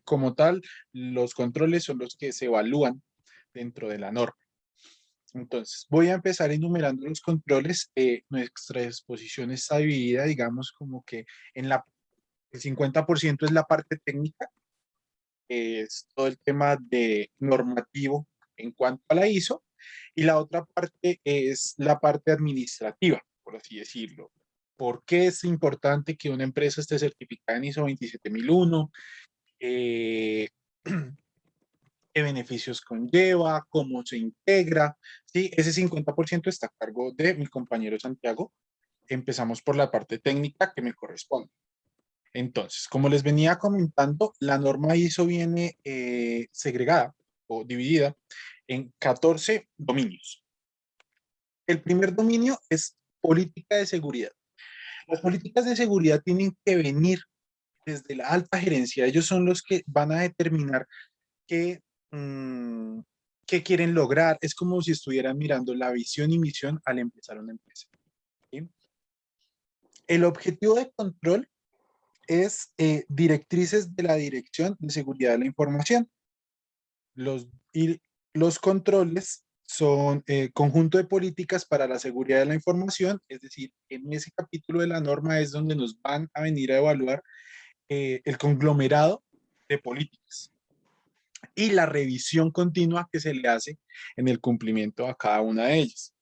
como tal, los controles son los que se evalúan dentro de la norma. Entonces, voy a empezar enumerando los controles. Nuestra exposición está dividida, digamos, como que el 50% es la parte técnica, es todo el tema de normativo en cuanto a la ISO, y la otra parte es la parte administrativa, por así decirlo. ¿Por qué es importante que una empresa esté certificada en ISO 27001? Eh, ¿Qué beneficios conlleva? ¿Cómo se integra? Sí, ese 50% está a cargo de mi compañero Santiago. Empezamos por la parte técnica que me corresponde. Entonces, como les venía comentando, la norma ISO viene segregada o dividida en 14 dominios. El primer dominio es política de seguridad. Las políticas de seguridad tienen que venir desde la alta gerencia. Ellos son los que van a determinar qué, qué quieren lograr. Es como si estuvieran mirando la visión y misión al empezar una empresa. ¿Sí? El objetivo de control es directrices de la Dirección de Seguridad de la Información. Los controles son conjunto de políticas para la seguridad de la información, es decir, en ese capítulo de la norma es donde nos van a venir a evaluar el conglomerado de políticas y la revisión continua que se le hace en el cumplimiento a cada una de ellas.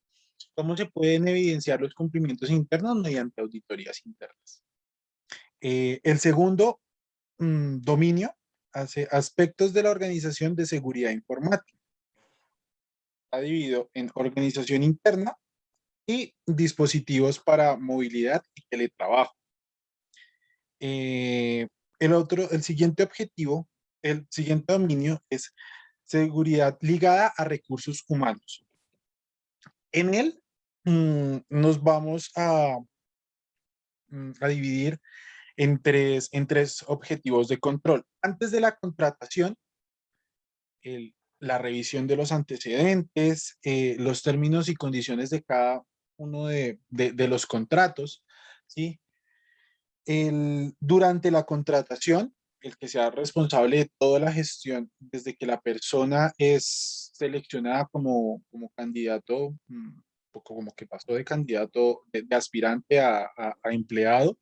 ¿Cómo se pueden evidenciar los cumplimientos internos? Mediante auditorías internas. El segundo dominio hace aspectos de la organización de seguridad informática. Está dividido en organización interna y dispositivos para movilidad y teletrabajo. El siguiente objetivo, el siguiente dominio es seguridad ligada a recursos humanos. En él nos vamos a dividir en tres objetivos de control. Antes de la contratación, la revisión de los antecedentes, los términos y condiciones de cada uno de los contratos, ¿sí? Durante la contratación, el que sea responsable de toda la gestión, desde que la persona es seleccionada como candidato, poco como que pasó de candidato, de aspirante a empleado,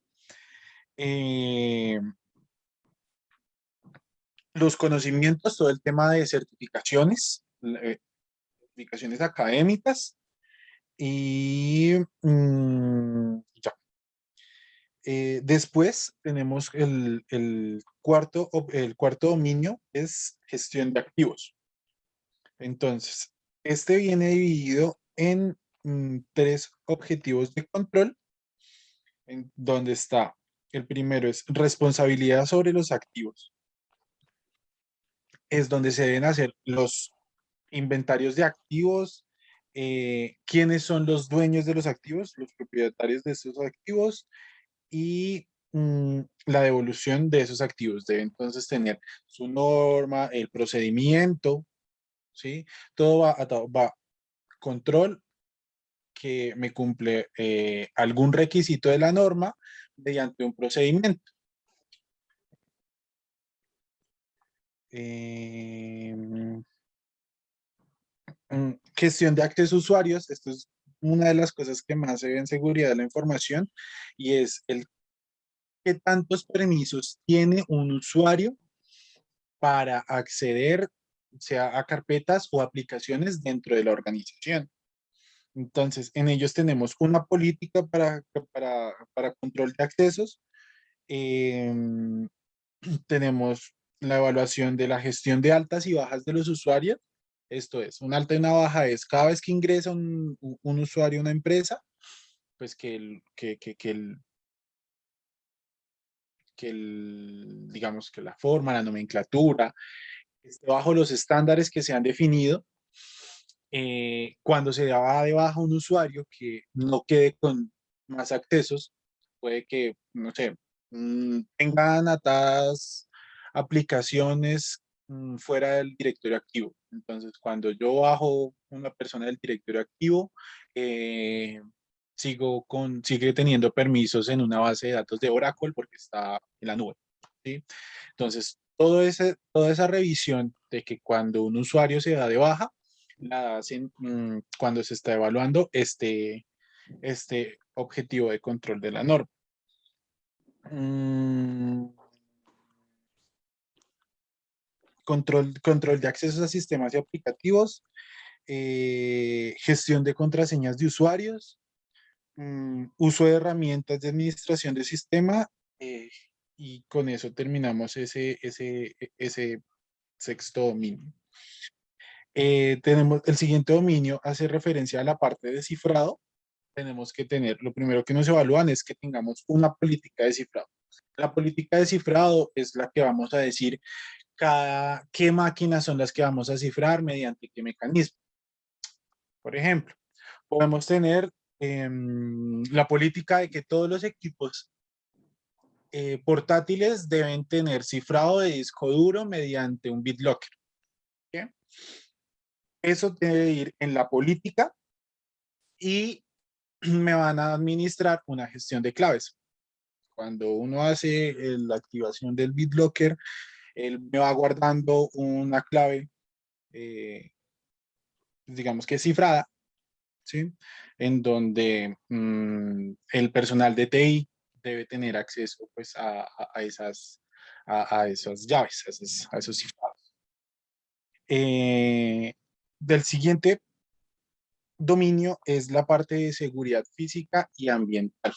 los conocimientos, todo el tema de certificaciones, certificaciones académicas y ya. Después tenemos el cuarto dominio, es gestión de activos. Entonces, este viene dividido en tres objetivos de control, en donde está, el primero es responsabilidad sobre los activos. Es donde se deben hacer los inventarios de activos, quiénes son los dueños de los activos, los propietarios de esos activos y la devolución de esos activos. Debe entonces tener su norma, el procedimiento, ¿sí? Todo va control que me cumple algún requisito de la norma mediante un procedimiento. Gestión de acceso a usuarios, esto es una de las cosas que más se ve en seguridad de la información y es el qué tantos permisos tiene un usuario para acceder, sea a carpetas o aplicaciones dentro de la organización. Entonces, en ellos tenemos una política para control de accesos, tenemos la evaluación de la gestión de altas y bajas de los usuarios. Esto es, una alta y una baja es cada vez que ingresa un usuario a una empresa, pues digamos que la forma, la nomenclatura, esté bajo los estándares que se han definido. Cuando se da de baja un usuario que no quede con más accesos, puede que, no sé, tengan atadas aplicaciones fuera del directorio activo. Entonces, cuando yo bajo una persona del directorio activo, sigue teniendo permisos en una base de datos de Oracle porque está en la nube, ¿sí? Entonces, toda esa revisión de que cuando un usuario se da de baja, la hacen cuando se está evaluando este objetivo de control de la norma. Control de accesos a sistemas y aplicativos, gestión de contraseñas de usuarios, uso de herramientas de administración de sistema, y con eso terminamos ese sexto dominio. Tenemos el siguiente dominio, hace referencia a la parte de cifrado. Tenemos que tener, lo primero que nos evalúan es que tengamos una política de cifrado. La política de cifrado es la que vamos a decir qué máquinas son las que vamos a cifrar mediante qué mecanismo. Por ejemplo, podemos tener la política de que todos los equipos portátiles deben tener cifrado de disco duro mediante un BitLocker. ¿Sí? Eso debe ir en la política y me van a administrar una gestión de claves. Cuando uno hace la activación del BitLocker, él me va guardando una clave, digamos que cifrada, ¿sí? En donde el personal de TI debe tener acceso pues, a esas llaves, a esos cifrados. Del siguiente dominio es la parte de seguridad física y ambiental.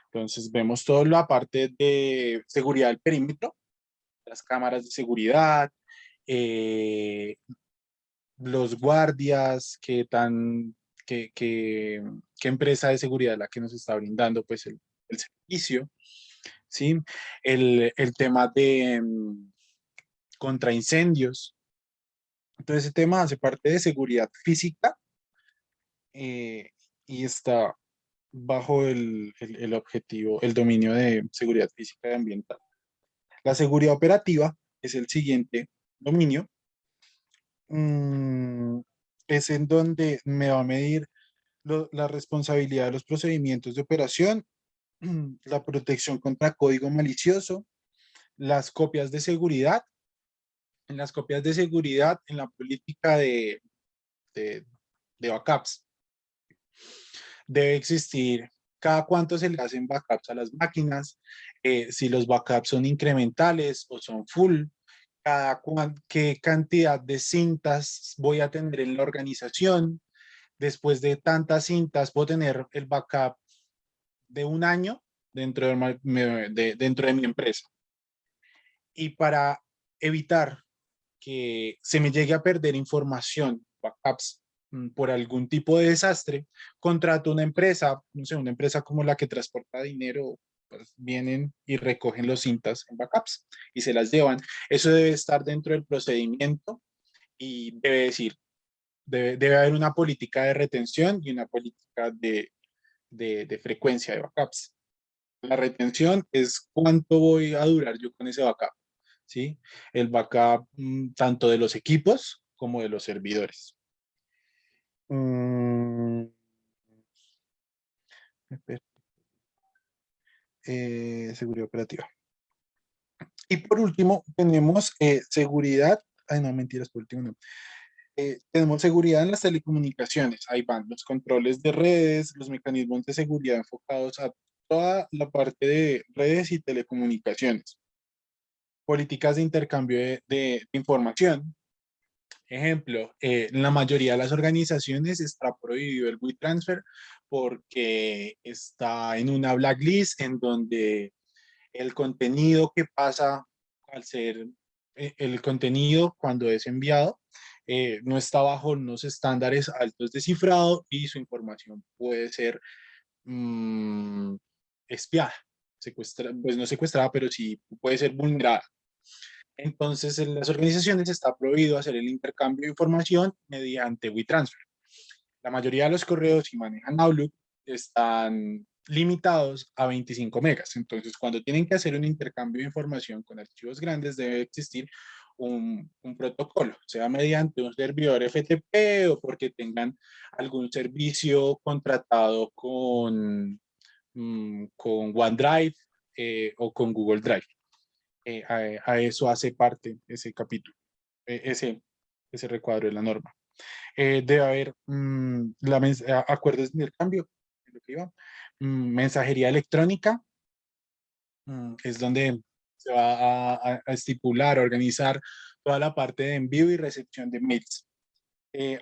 Entonces vemos toda la parte de seguridad del perímetro, las cámaras de seguridad, los guardias, qué empresa de seguridad es la que nos está brindando pues, el servicio, ¿sí? El tema de contra incendios. Entonces, ese tema hace parte de seguridad física y está bajo el objetivo, el dominio de seguridad física y ambiental. La seguridad operativa es el siguiente dominio. Es en donde me va a medir la responsabilidad de los procedimientos de operación, la protección contra código malicioso, las copias de seguridad. En las copias de seguridad, en la política de backups, debe existir cada cuánto se le hacen backups a las máquinas, si los backups son incrementales o son full, qué cantidad de cintas voy a tener en la organización. Después de tantas cintas, puedo tener el backup de un año dentro de mi empresa. Y para evitar que se me llegue a perder información, backups, por algún tipo de desastre, contrato una empresa, no sé, una empresa como la que transporta dinero, pues vienen y recogen los cintas en backups y se las llevan. Eso debe estar dentro del procedimiento y debe haber una política de retención y una política de frecuencia de backups. La retención es cuánto voy a durar yo con ese backup, ¿sí? El backup tanto de los equipos como de los servidores. Seguridad operativa. Y por último tenemos seguridad, no mentiras, por último no. Tenemos seguridad en las telecomunicaciones, ahí van los controles de redes, los mecanismos de seguridad enfocados a toda la parte de redes y telecomunicaciones. Políticas de intercambio de información. Ejemplo, en la mayoría de las organizaciones está prohibido el WeTransfer porque está en una blacklist en donde el contenido que pasa al ser el contenido cuando es enviado no está bajo unos estándares altos de cifrado y su información puede ser espiada, pues no secuestrada, pero sí puede ser vulnerada. Entonces, en las organizaciones está prohibido hacer el intercambio de información mediante WeTransfer. La mayoría de los correos, si manejan Outlook, están limitados a 25 megas. Entonces, cuando tienen que hacer un intercambio de información con archivos grandes, debe existir un protocolo, sea mediante un servidor FTP o porque tengan algún servicio contratado con OneDrive o con Google Drive. A eso hace parte ese capítulo, ese recuadro de la norma. Debe haber acuerdos de intercambio, es lo que iba. Mensajería electrónica, es donde se va a estipular, a organizar toda la parte de envío y recepción de mails.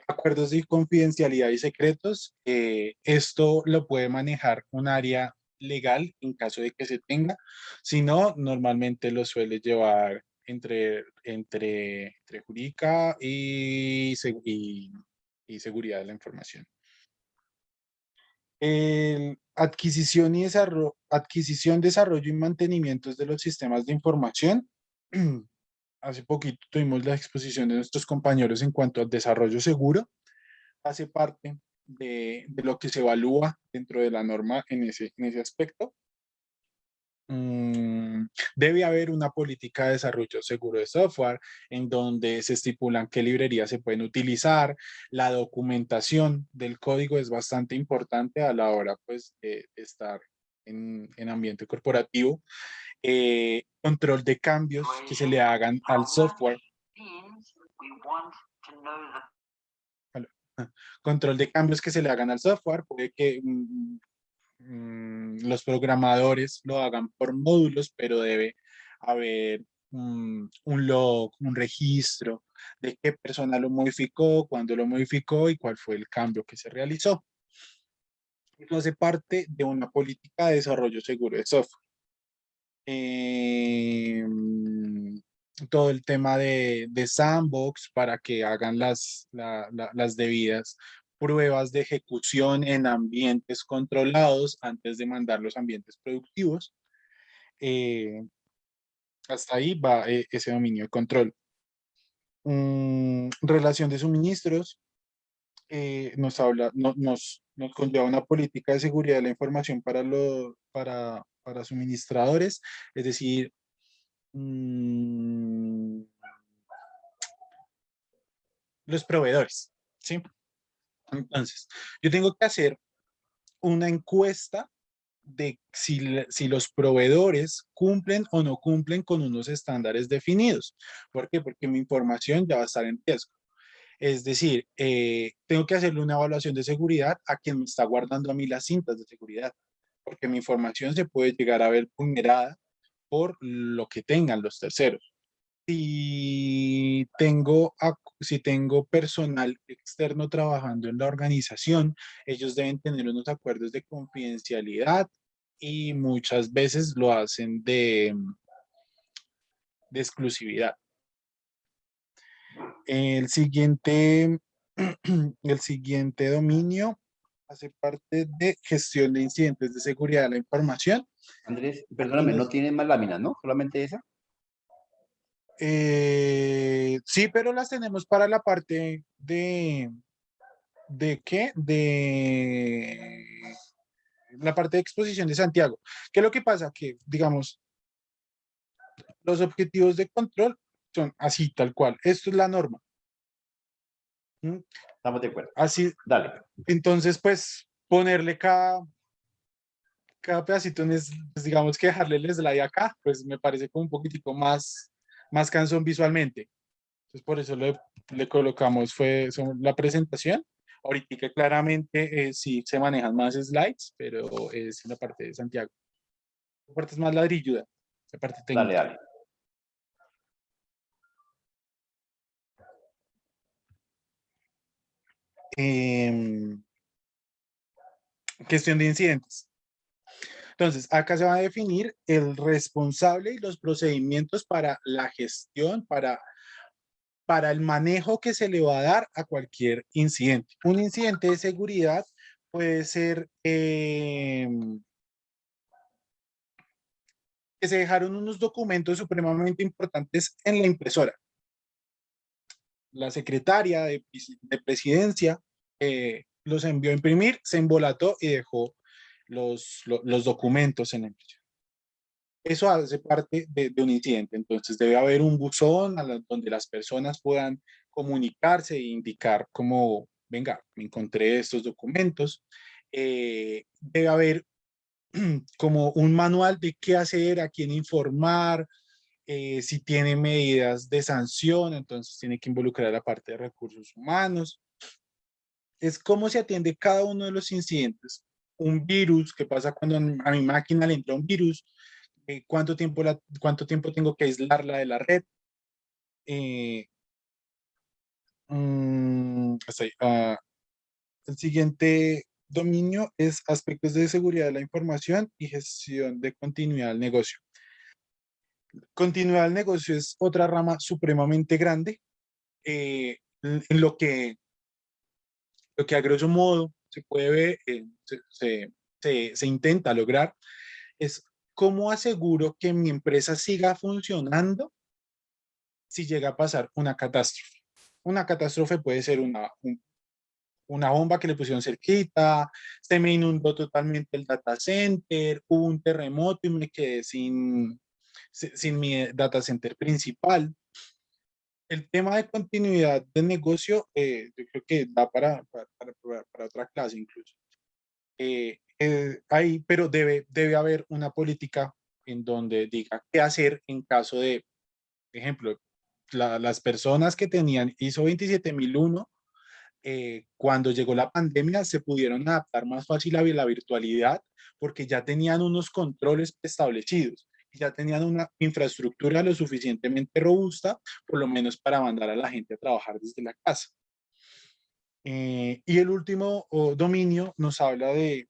Acuerdos de confidencialidad y secretos, esto lo puede manejar un área legal en caso de que se tenga, si no, normalmente lo suele llevar entre jurídica y seguridad de la información. Adquisición, desarrollo y mantenimiento de los sistemas de información. Hace poquito tuvimos la exposición de nuestros compañeros en cuanto al desarrollo seguro. Hace parte de lo que se evalúa dentro de la norma en ese aspecto. Debe haber una política de desarrollo seguro de software en donde se estipulan qué librerías se pueden utilizar. La documentación del código es bastante importante a la hora pues, de estar en ambiente corporativo. Control de cambios que se le hagan al software. Control de cambios que se le hagan al software. Puede que los programadores lo hagan por módulos, pero debe haber un log, un registro de qué persona lo modificó, cuándo lo modificó y cuál fue el cambio que se realizó. Esto hace parte de una política de desarrollo seguro de software. Todo el tema de sandbox para que hagan las debidas pruebas de ejecución en ambientes controlados antes de mandar los ambientes productivos. Hasta ahí va ese dominio de control. Relación de suministros. Nos conlleva una política de seguridad de la información para suministradores, es decir, los proveedores, ¿sí? Entonces, yo tengo que hacer una encuesta de si los proveedores cumplen o no cumplen con unos estándares definidos. ¿Por qué? Porque mi información ya va a estar en riesgo. Es decir, tengo que hacerle una evaluación de seguridad a quien me está guardando a mí las cintas de seguridad, porque mi información se puede llegar a ver vulnerada por lo que tengan los terceros. Si tengo personal externo trabajando en la organización, ellos deben tener unos acuerdos de confidencialidad y muchas veces lo hacen de exclusividad. El siguiente dominio hace parte de gestión de incidentes de seguridad de la información. Andrés, perdóname, no tienen más láminas, ¿no? ¿Solamente esa? Sí, pero las tenemos para la parte ¿de qué? De la parte de exposición de Santiago. ¿Qué es lo que pasa? Que, digamos, los objetivos de control son así, tal cual. Esto es la norma. Estamos de acuerdo. Así. Dale. Entonces, pues, ponerle cada pedacito, pues, digamos que dejarle el slide acá, pues me parece como un poquitico más cansón visualmente. Entonces, por eso le colocamos la presentación. Ahorita que claramente sí se manejan más slides, pero es en la parte de Santiago. La parte es más ladrilluda, la parte técnica. Dale. Gestión de incidentes. Entonces, acá se va a definir el responsable y los procedimientos para la gestión, para el manejo que se le va a dar a cualquier incidente. Un incidente de seguridad puede ser que se dejaron unos documentos supremamente importantes en la impresora. La secretaria de presidencia los envió a imprimir, se embolató y dejó los documentos en la impresora. eso hace parte de un incidente. Entonces debe haber un buzón donde las personas puedan comunicarse e indicar como, venga, me encontré estos documentos. Debe haber como un manual de qué hacer, a quién informar, si tiene medidas de sanción, entonces tiene que involucrar a la parte de recursos humanos. Es cómo se atiende cada uno de los incidentes. Un virus, ¿qué pasa cuando a mi máquina le entra un virus? ¿Cuánto tiempo tengo que aislarla de la red? Hasta ahí. El siguiente dominio es aspectos de seguridad de la información y gestión de continuidad del negocio. Continuidad del negocio es otra rama supremamente grande, en lo que a grosso modo se puede ver, se intenta lograr, es cómo aseguro que mi empresa siga funcionando si llega a pasar una catástrofe. Una catástrofe puede ser una bomba que le pusieron cerquita, se me inundó totalmente el data center, hubo un terremoto y me quedé sin mi data center principal. El tema de continuidad de negocio, yo creo que da para otra clase incluso. Pero debe haber una política en donde diga qué hacer en caso de, por ejemplo, las personas que tenían ISO 27001, cuando llegó la pandemia se pudieron adaptar más fácil a la virtualidad porque ya tenían unos controles establecidos, ya tenían una infraestructura lo suficientemente robusta, por lo menos para mandar a la gente a trabajar desde la casa. Y el último dominio nos habla de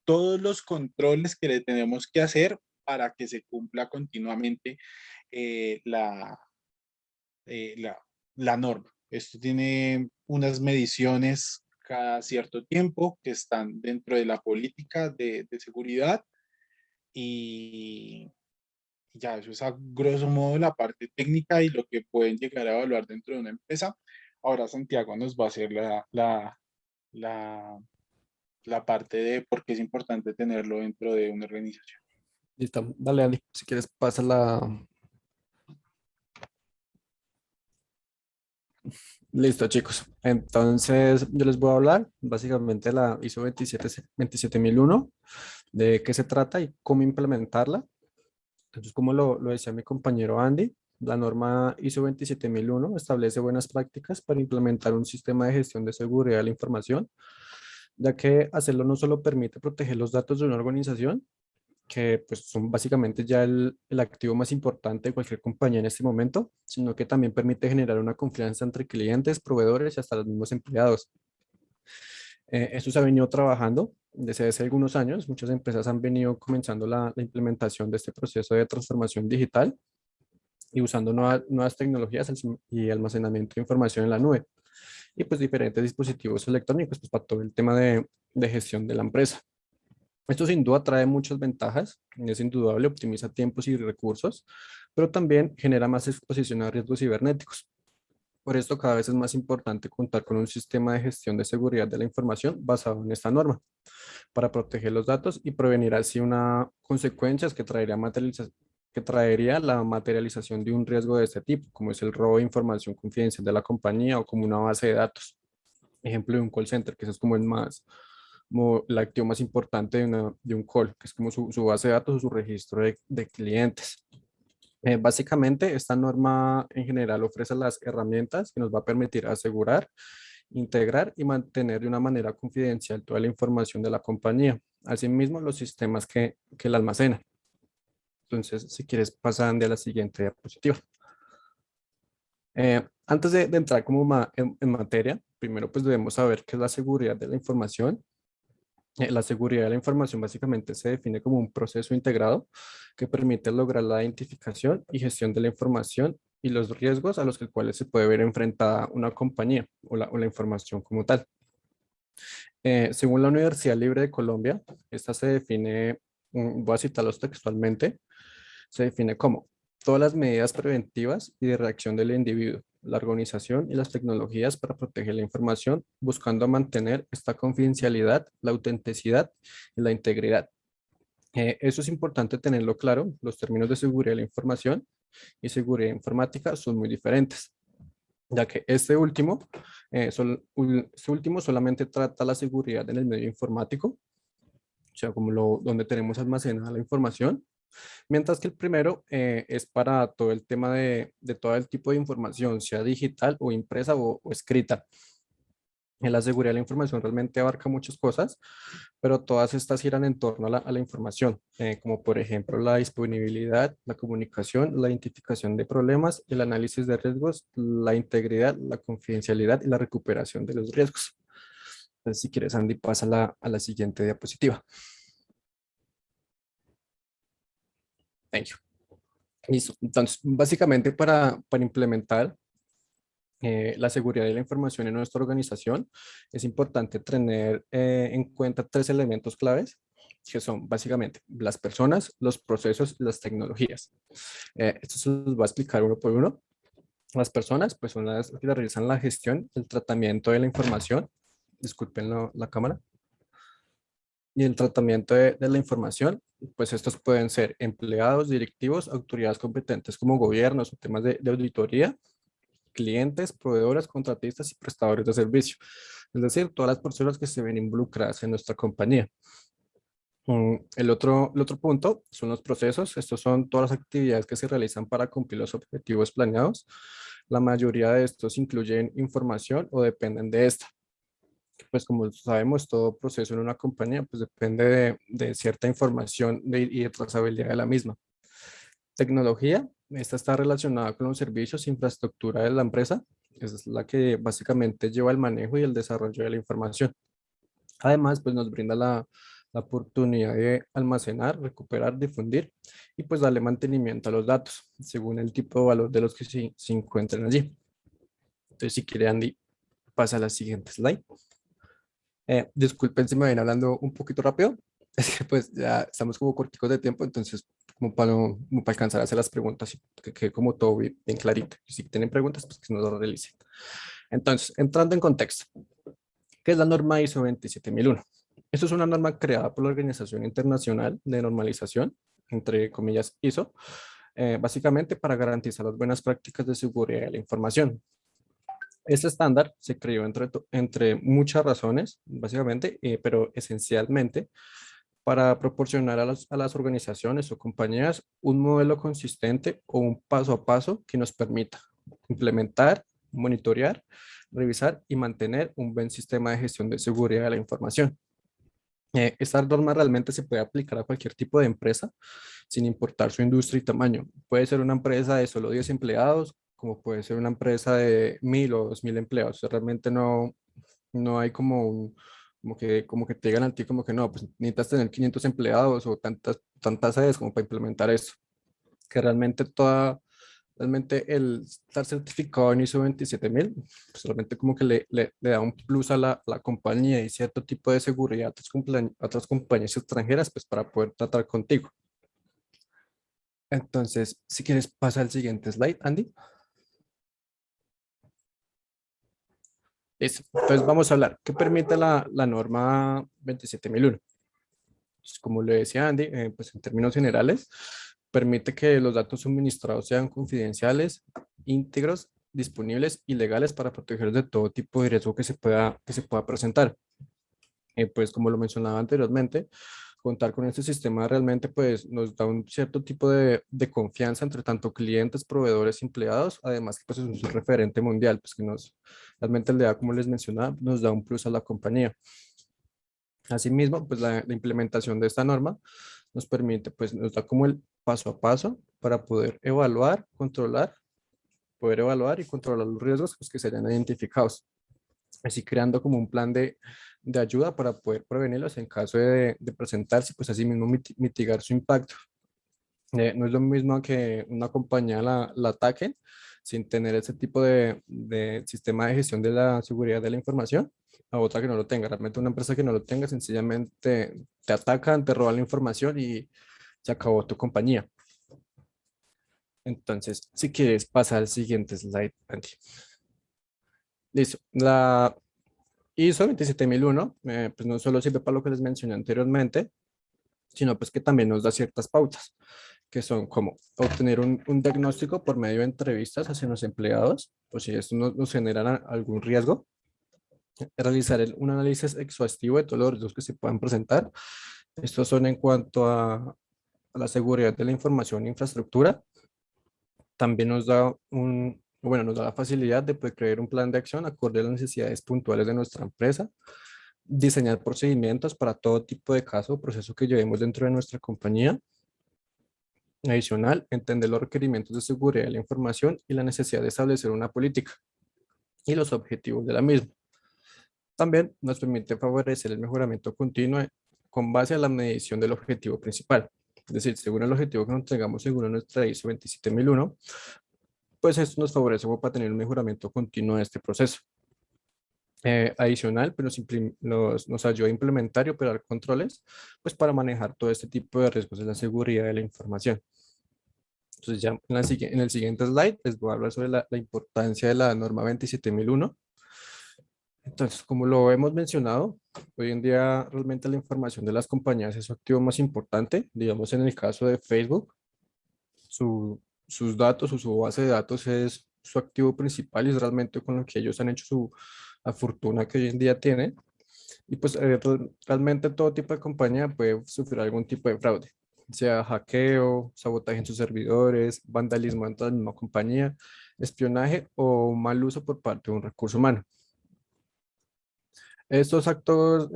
todos los controles que le tenemos que hacer para que se cumpla continuamente la norma. Esto tiene unas mediciones cada cierto tiempo que están dentro de la política de seguridad y ya eso es a grosso modo la parte técnica y lo que pueden llegar a evaluar dentro de una empresa. Ahora Santiago nos va a hacer la parte de por qué es importante tenerlo dentro de una organización. Listo, dale Andy, si quieres pasa la... Listo chicos, entonces yo les voy a hablar básicamente de la ISO 27001, de qué se trata y cómo implementarla. Entonces, como lo decía mi compañero Andy, la norma ISO 27001 establece buenas prácticas para implementar un sistema de gestión de seguridad de la información, ya que hacerlo no solo permite proteger los datos de una organización, que pues son básicamente ya el activo más importante de cualquier compañía en este momento, sino que también permite generar una confianza entre clientes, proveedores y hasta los mismos empleados. Esto se ha venido trabajando desde hace algunos años. Muchas empresas han venido comenzando la implementación de este proceso de transformación digital y usando nuevas tecnologías y almacenamiento de información en la nube y pues diferentes dispositivos electrónicos pues, para todo el tema de gestión de la empresa. Esto sin duda trae muchas ventajas, es indudable, optimiza tiempos y recursos, pero también genera más exposición a riesgos cibernéticos. Por esto cada vez es más importante contar con un sistema de gestión de seguridad de la información basado en esta norma para proteger los datos y prevenir así una consecuencias que traería la materialización de un riesgo de este tipo, como es el robo de información confidencial de la compañía o como una base de datos. Ejemplo de un call center, que eso es como el activo más importante de un call, que es como su base de datos o su registro de clientes. Básicamente, esta norma en general ofrece las herramientas que nos va a permitir asegurar, integrar y mantener de una manera confidencial toda la información de la compañía. Asimismo, los sistemas que la almacenan. Entonces, si quieres, pasan de la siguiente diapositiva. Antes de entrar como en materia, primero pues debemos saber qué es la seguridad de la información. La seguridad de la información básicamente se define como un proceso integrado que permite lograr la identificación y gestión de la información y los riesgos a los cuales se puede ver enfrentada una compañía o la información como tal. Según la Universidad Libre de Colombia, esta se define, voy a citarlos textualmente, se define como todas las medidas preventivas y de reacción del individuo, la organización y las tecnologías para proteger la información, buscando mantener esta confidencialidad, la autenticidad y la integridad. Eso es importante tenerlo claro. Los términos de seguridad de la información y seguridad informática son muy diferentes, ya que este último solamente trata la seguridad en el medio informático, o sea, como donde tenemos almacenada la información, mientras que el primero es para todo el tema de todo el tipo de información, sea digital o impresa o escrita. En la seguridad de la información realmente abarca muchas cosas, pero todas estas giran en torno a la información, como por ejemplo la disponibilidad, la comunicación, la identificación de problemas, el análisis de riesgos, la integridad, la confidencialidad y la recuperación de los riesgos. Entonces, si quieres, Andy, pasa a la siguiente diapositiva. Thank you. Listo. Entonces, básicamente para implementar la seguridad de la información en nuestra organización, es importante tener en cuenta 3 elementos claves, que son básicamente las personas, los procesos y las tecnologías. Esto se los voy a explicar uno por uno. Las personas, pues son las que realizan la gestión, el tratamiento de la información. Disculpen la cámara. Y el tratamiento de la información, pues estos pueden ser empleados, directivos, autoridades competentes como gobiernos o temas de auditoría, clientes, proveedores, contratistas y prestadores de servicio. Es decir, todas las personas que se ven involucradas en nuestra compañía. El otro punto son los procesos. Estos son todas las actividades que se realizan para cumplir los objetivos planeados. La mayoría de estos incluyen información o dependen de esta. Pues como sabemos, todo proceso en una compañía pues depende de cierta información y de trazabilidad de la misma. Tecnología, esta está relacionada con los servicios e infraestructura de la empresa. Esa es la que básicamente lleva el manejo y el desarrollo de la información. Además, pues nos brinda la oportunidad de almacenar, recuperar, difundir y pues darle mantenimiento a los datos según el tipo de valor de los que se encuentran allí. Entonces, si quiere, Andy, pasa a la siguiente slide. Disculpen si me ven hablando un poquito rápido. Es que pues ya estamos como corticos de tiempo, entonces como para alcanzar a hacer las preguntas y que quede como todo bien clarito. Y si tienen preguntas, pues que nos lo realicen. Entonces, entrando en contexto, ¿qué es la norma ISO 27001? Esto es una norma creada por la Organización Internacional de Normalización, entre comillas ISO, básicamente para garantizar las buenas prácticas de seguridad de la información. Este estándar se creó entre muchas razones, básicamente, pero esencialmente para proporcionar a las organizaciones o compañías un modelo consistente o un paso a paso que nos permita implementar, monitorear, revisar y mantener un buen sistema de gestión de seguridad de la información. Esta norma realmente se puede aplicar a cualquier tipo de empresa, sin importar su industria y tamaño. Puede ser una empresa de solo 10 empleados, como puede ser una empresa de 1000 o 2000 empleados. O sea, realmente no hay como que te digan a ti como que no, pues necesitas tener 500 empleados o tantas sedes como para implementar esto. Que realmente el estar certificado en ISO 27000, pues realmente como que le da un plus a la compañía y cierto tipo de seguridad a otras compañías extranjeras, pues para poder tratar contigo. Entonces, si quieres, pasa al siguiente slide, Andy. Listo. Entonces vamos a hablar. ¿Qué permite la norma 27001? Pues, como le decía Andy, pues en términos generales, permite que los datos suministrados sean confidenciales, íntegros, disponibles y legales para proteger de todo tipo de riesgo que se pueda presentar. Pues como lo mencionaba anteriormente, contar con este sistema realmente pues nos da un cierto tipo de confianza entre tanto clientes, proveedores, empleados, además que pues es un referente mundial, pues que realmente le da, como les mencionaba, nos da un plus a la compañía. Asimismo, pues la implementación de esta norma nos permite, pues nos da como el paso a paso para poder evaluar y controlar los riesgos pues, que se hayan identificados. Así creando como un plan de ayuda para poder prevenirlos en caso de presentarse, pues así mismo mitigar su impacto. No es lo mismo que una compañía la ataquen sin tener ese tipo de sistema de gestión de la seguridad de la información, a otra que no lo tenga. Realmente una empresa que no lo tenga sencillamente te atacan, te roban la información y se acabó tu compañía. Entonces, si quieres pasar al siguiente slide, Andy. Listo. La ISO 27001, pues no solo sirve para lo que les mencioné anteriormente, sino pues que también nos da ciertas pautas, que son como obtener un diagnóstico por medio de entrevistas hacia los empleados, o si esto nos genera algún riesgo, realizar un análisis exhaustivo de todos los riesgos que se puedan presentar. Estos son en cuanto a la seguridad de la información e infraestructura. También nos da nos da la facilidad de poder crear un plan de acción acorde a las necesidades puntuales de nuestra empresa, diseñar procedimientos para todo tipo de caso o proceso que llevemos dentro de nuestra compañía. Adicional, entender los requerimientos de seguridad de la información y la necesidad de establecer una política y los objetivos de la misma. También nos permite favorecer el mejoramiento continuo con base a la medición del objetivo principal. Es decir, según el objetivo que nos tengamos según nuestra ISO 27001, pues esto nos favorece para tener un mejoramiento continuo de este proceso. Adicional, pues nos ayuda a implementar y operar controles, pues para manejar todo este tipo de riesgos de la seguridad de la información. Entonces ya en el siguiente slide les voy a hablar sobre la importancia de la norma 27001. Entonces, como lo hemos mencionado, hoy en día realmente la información de las compañías es su activo más importante. Digamos, en el caso de Facebook, sus datos o su base de datos es su activo principal y es realmente con lo que ellos han hecho la fortuna que hoy en día tienen. Y pues realmente todo tipo de compañía puede sufrir algún tipo de fraude, sea hackeo, sabotaje en sus servidores, vandalismo dentro de la misma compañía, espionaje o mal uso por parte de un recurso humano. Estos actos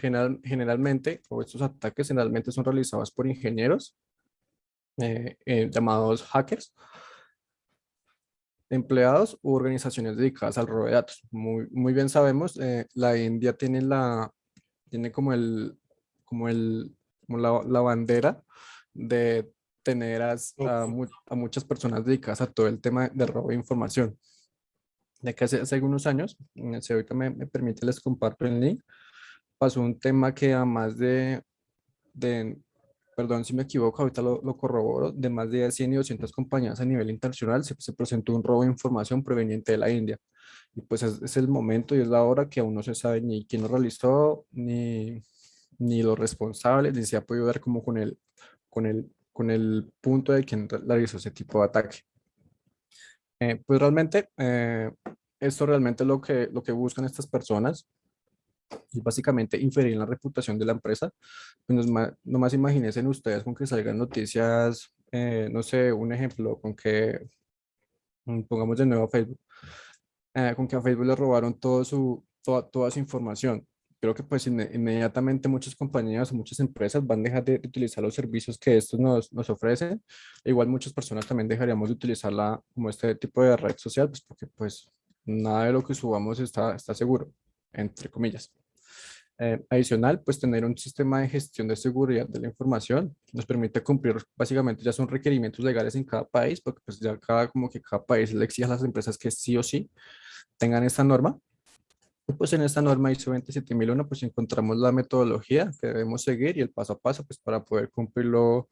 generalmente, o estos ataques generalmente son realizados por ingenieros llamados hackers, empleados u organizaciones dedicadas al robo de datos. Muy bien sabemos, la India tiene como la bandera de tener a muchas personas dedicadas a todo el tema del robo de información. De que hace algunos años, si ahorita me permite les comparto el link, pasó un tema que a más perdón si me equivoco, ahorita lo corroboro, de más de 100 y 200 compañías a nivel internacional se presentó un robo de información proveniente de la India. Y pues es el momento y es la hora que aún no se sabe ni quién lo realizó, ni los responsables, ni se ha podido dar como con el punto de quién realizó ese tipo de ataque. Pues realmente, esto realmente lo que buscan estas personas es básicamente inferir en la reputación de la empresa. Pues nomás imagínense ustedes con que salgan noticias, no sé, un ejemplo, con que, pongamos de nuevo Facebook, con que a Facebook le robaron toda su información. Creo que pues inmediatamente muchas compañías o muchas empresas van a dejar de utilizar los servicios que estos nos ofrecen. E igual muchas personas también dejaríamos de utilizarla como este tipo de red social, pues porque pues nada de lo que subamos está seguro, entre comillas. Adicional, pues tener un sistema de gestión de seguridad de la información nos permite cumplir, básicamente ya son requerimientos legales en cada país, porque pues ya como que cada país le exige a las empresas que sí o sí tengan esta norma. Y pues en esta norma ISO 27001 pues encontramos la metodología que debemos seguir y el paso a paso pues para poder cumplir lo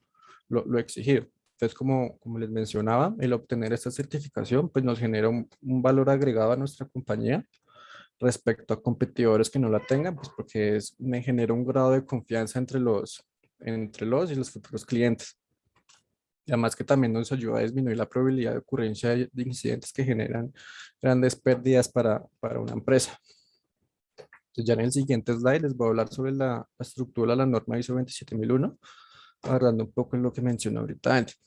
exigido. Entonces, como les mencionaba, el obtener esta certificación pues nos genera un valor agregado a nuestra compañía respecto a competidores que no la tengan, pues porque me genera un grado de confianza entre los y los futuros clientes. Y además que también nos ayuda a disminuir la probabilidad de ocurrencia de incidentes que generan grandes pérdidas para una empresa. Entonces ya en el siguiente slide les voy a hablar sobre la estructura de la norma ISO 27001, agarrando un poco en lo que mencioné ahorita antes.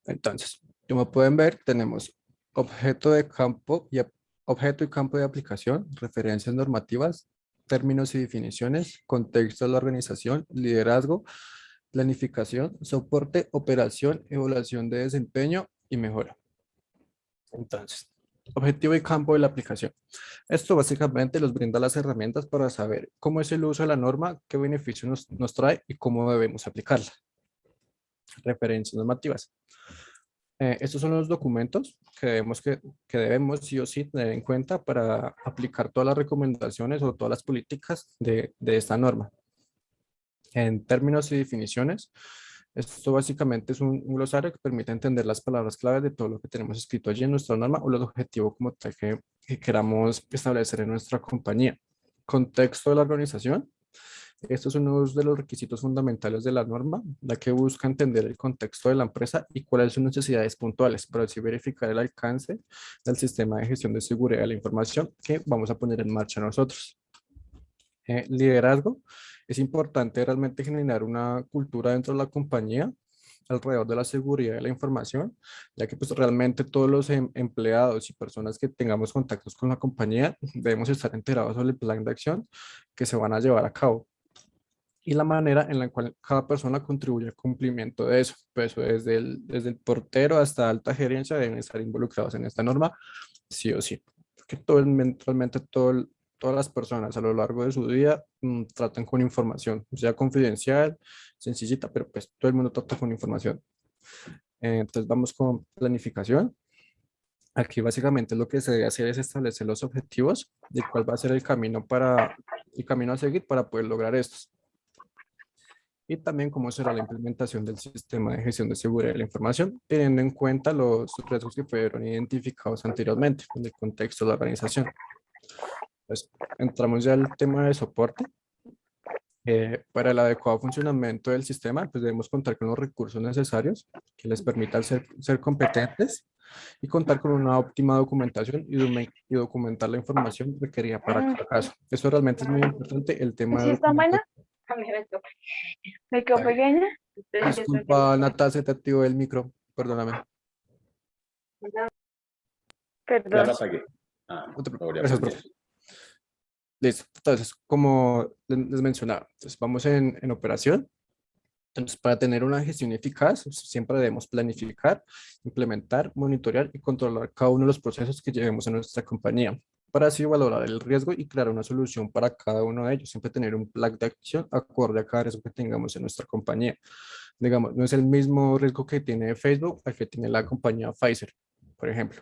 Entonces, como pueden ver, tenemos objeto y campo de aplicación, referencias normativas, términos y definiciones, contexto de la organización, liderazgo, planificación, soporte, operación, evaluación de desempeño y mejora. Entonces, objetivo y campo de la aplicación. Esto básicamente nos brinda las herramientas para saber cómo es el uso de la norma, qué beneficios nos trae y cómo debemos aplicarla. Referencias normativas. Estos son los documentos que debemos sí o sí tener en cuenta para aplicar todas las recomendaciones o todas las políticas de esta norma. En términos y definiciones, esto básicamente es un glosario que permite entender las palabras claves de todo lo que tenemos escrito allí en nuestra norma o los objetivos como tal que queramos establecer en nuestra compañía. Contexto de la organización. Esto es uno de los requisitos fundamentales de la norma, la que busca entender el contexto de la empresa y cuáles son sus necesidades puntuales, para así verificar el alcance del sistema de gestión de seguridad de la información que vamos a poner en marcha nosotros. Liderazgo. Es importante realmente generar una cultura dentro de la compañía alrededor de la seguridad de la información, ya que pues realmente todos los empleados y personas que tengamos contactos con la compañía debemos estar enterados sobre el plan de acción que se van a llevar a cabo y la manera en la cual cada persona contribuye al cumplimiento de eso. Pues eso desde el portero hasta alta gerencia deben estar involucrados en esta norma, sí o sí. Porque realmente todas las personas a lo largo de su día tratan con información, sea confidencial, sencillita, pero pues todo el mundo trata con información. Entonces vamos con planificación. Aquí básicamente lo que se debe hacer es establecer los objetivos de cuál va a ser el camino a seguir para poder lograr estos. Y también cómo será la implementación del sistema de gestión de seguridad de la información, teniendo en cuenta los riesgos que fueron identificados anteriormente en el contexto de la organización. Pues entramos ya al tema de soporte. Para el adecuado funcionamiento del sistema, pues debemos contar con los recursos necesarios que les permitan ser competentes y contar con una óptima documentación y documentar la información requerida para cada caso. Eso realmente es muy importante, el tema ¿Sí de está buena? documentación. A mí me quedó pequeña. Disculpa, Nata, se te activó el micro, perdóname. Ya Perdón. lo apagué. Ah, No te lo preocupes. volví a Gracias, prender. profe. Listo. Entonces, como les mencionaba, entonces vamos en operación. Entonces, para tener una gestión eficaz, siempre debemos planificar, implementar, monitorear y controlar cada uno de los procesos que llevemos en nuestra compañía, para así valorar el riesgo y crear una solución para cada uno de ellos. Siempre tener un plan de acción acorde a cada riesgo que tengamos en nuestra compañía. Digamos, no es el mismo riesgo que tiene Facebook al que tiene la compañía Pfizer, por ejemplo.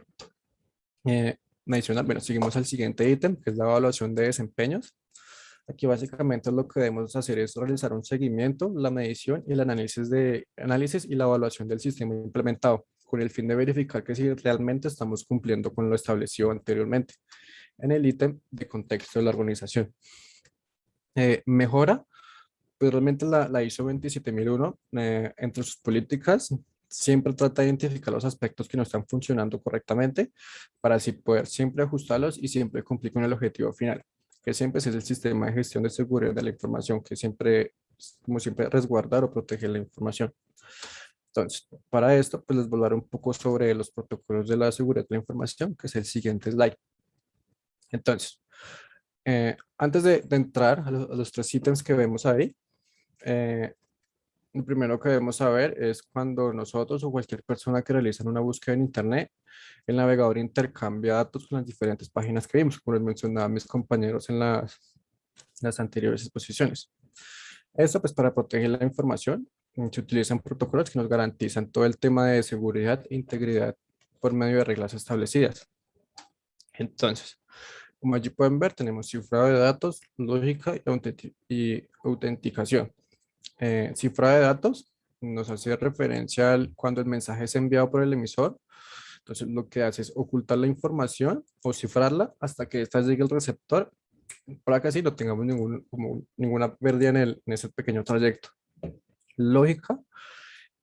Adicional, bueno, seguimos al siguiente ítem, que es la evaluación de desempeños. Aquí básicamente lo que debemos hacer es realizar un seguimiento, la medición y el análisis y la evaluación del sistema implementado, con el fin de verificar que si realmente estamos cumpliendo con lo establecido anteriormente en el ítem de contexto de la organización. Mejora, pues realmente la ISO 27001, entre sus políticas, siempre trata de identificar los aspectos que no están funcionando correctamente para así poder siempre ajustarlos y siempre cumplir con el objetivo final, que siempre es el sistema de gestión de seguridad de la información, que siempre, como siempre, resguardar o proteger la información. Entonces, para esto, pues les voy a hablar un poco sobre los protocolos de la seguridad de la información, que es el siguiente slide. Entonces, antes de entrar a los tres ítems que vemos ahí, lo primero que debemos saber es cuando nosotros o cualquier persona que realiza una búsqueda en Internet, el navegador intercambia datos con las diferentes páginas que vimos, como les mencionaba mis compañeros en las anteriores exposiciones. Esto pues para proteger la información se utilizan protocolos que nos garantizan todo el tema de seguridad e integridad por medio de reglas establecidas. Entonces, como allí pueden ver, tenemos cifrado de datos, lógica y autenticación. Cifrado de datos nos hace referencia cuando el mensaje es enviado por el emisor. Entonces, lo que hace es ocultar la información o cifrarla hasta que ésta llegue al receptor para que así no tengamos ninguna pérdida en ese pequeño trayecto. Lógica.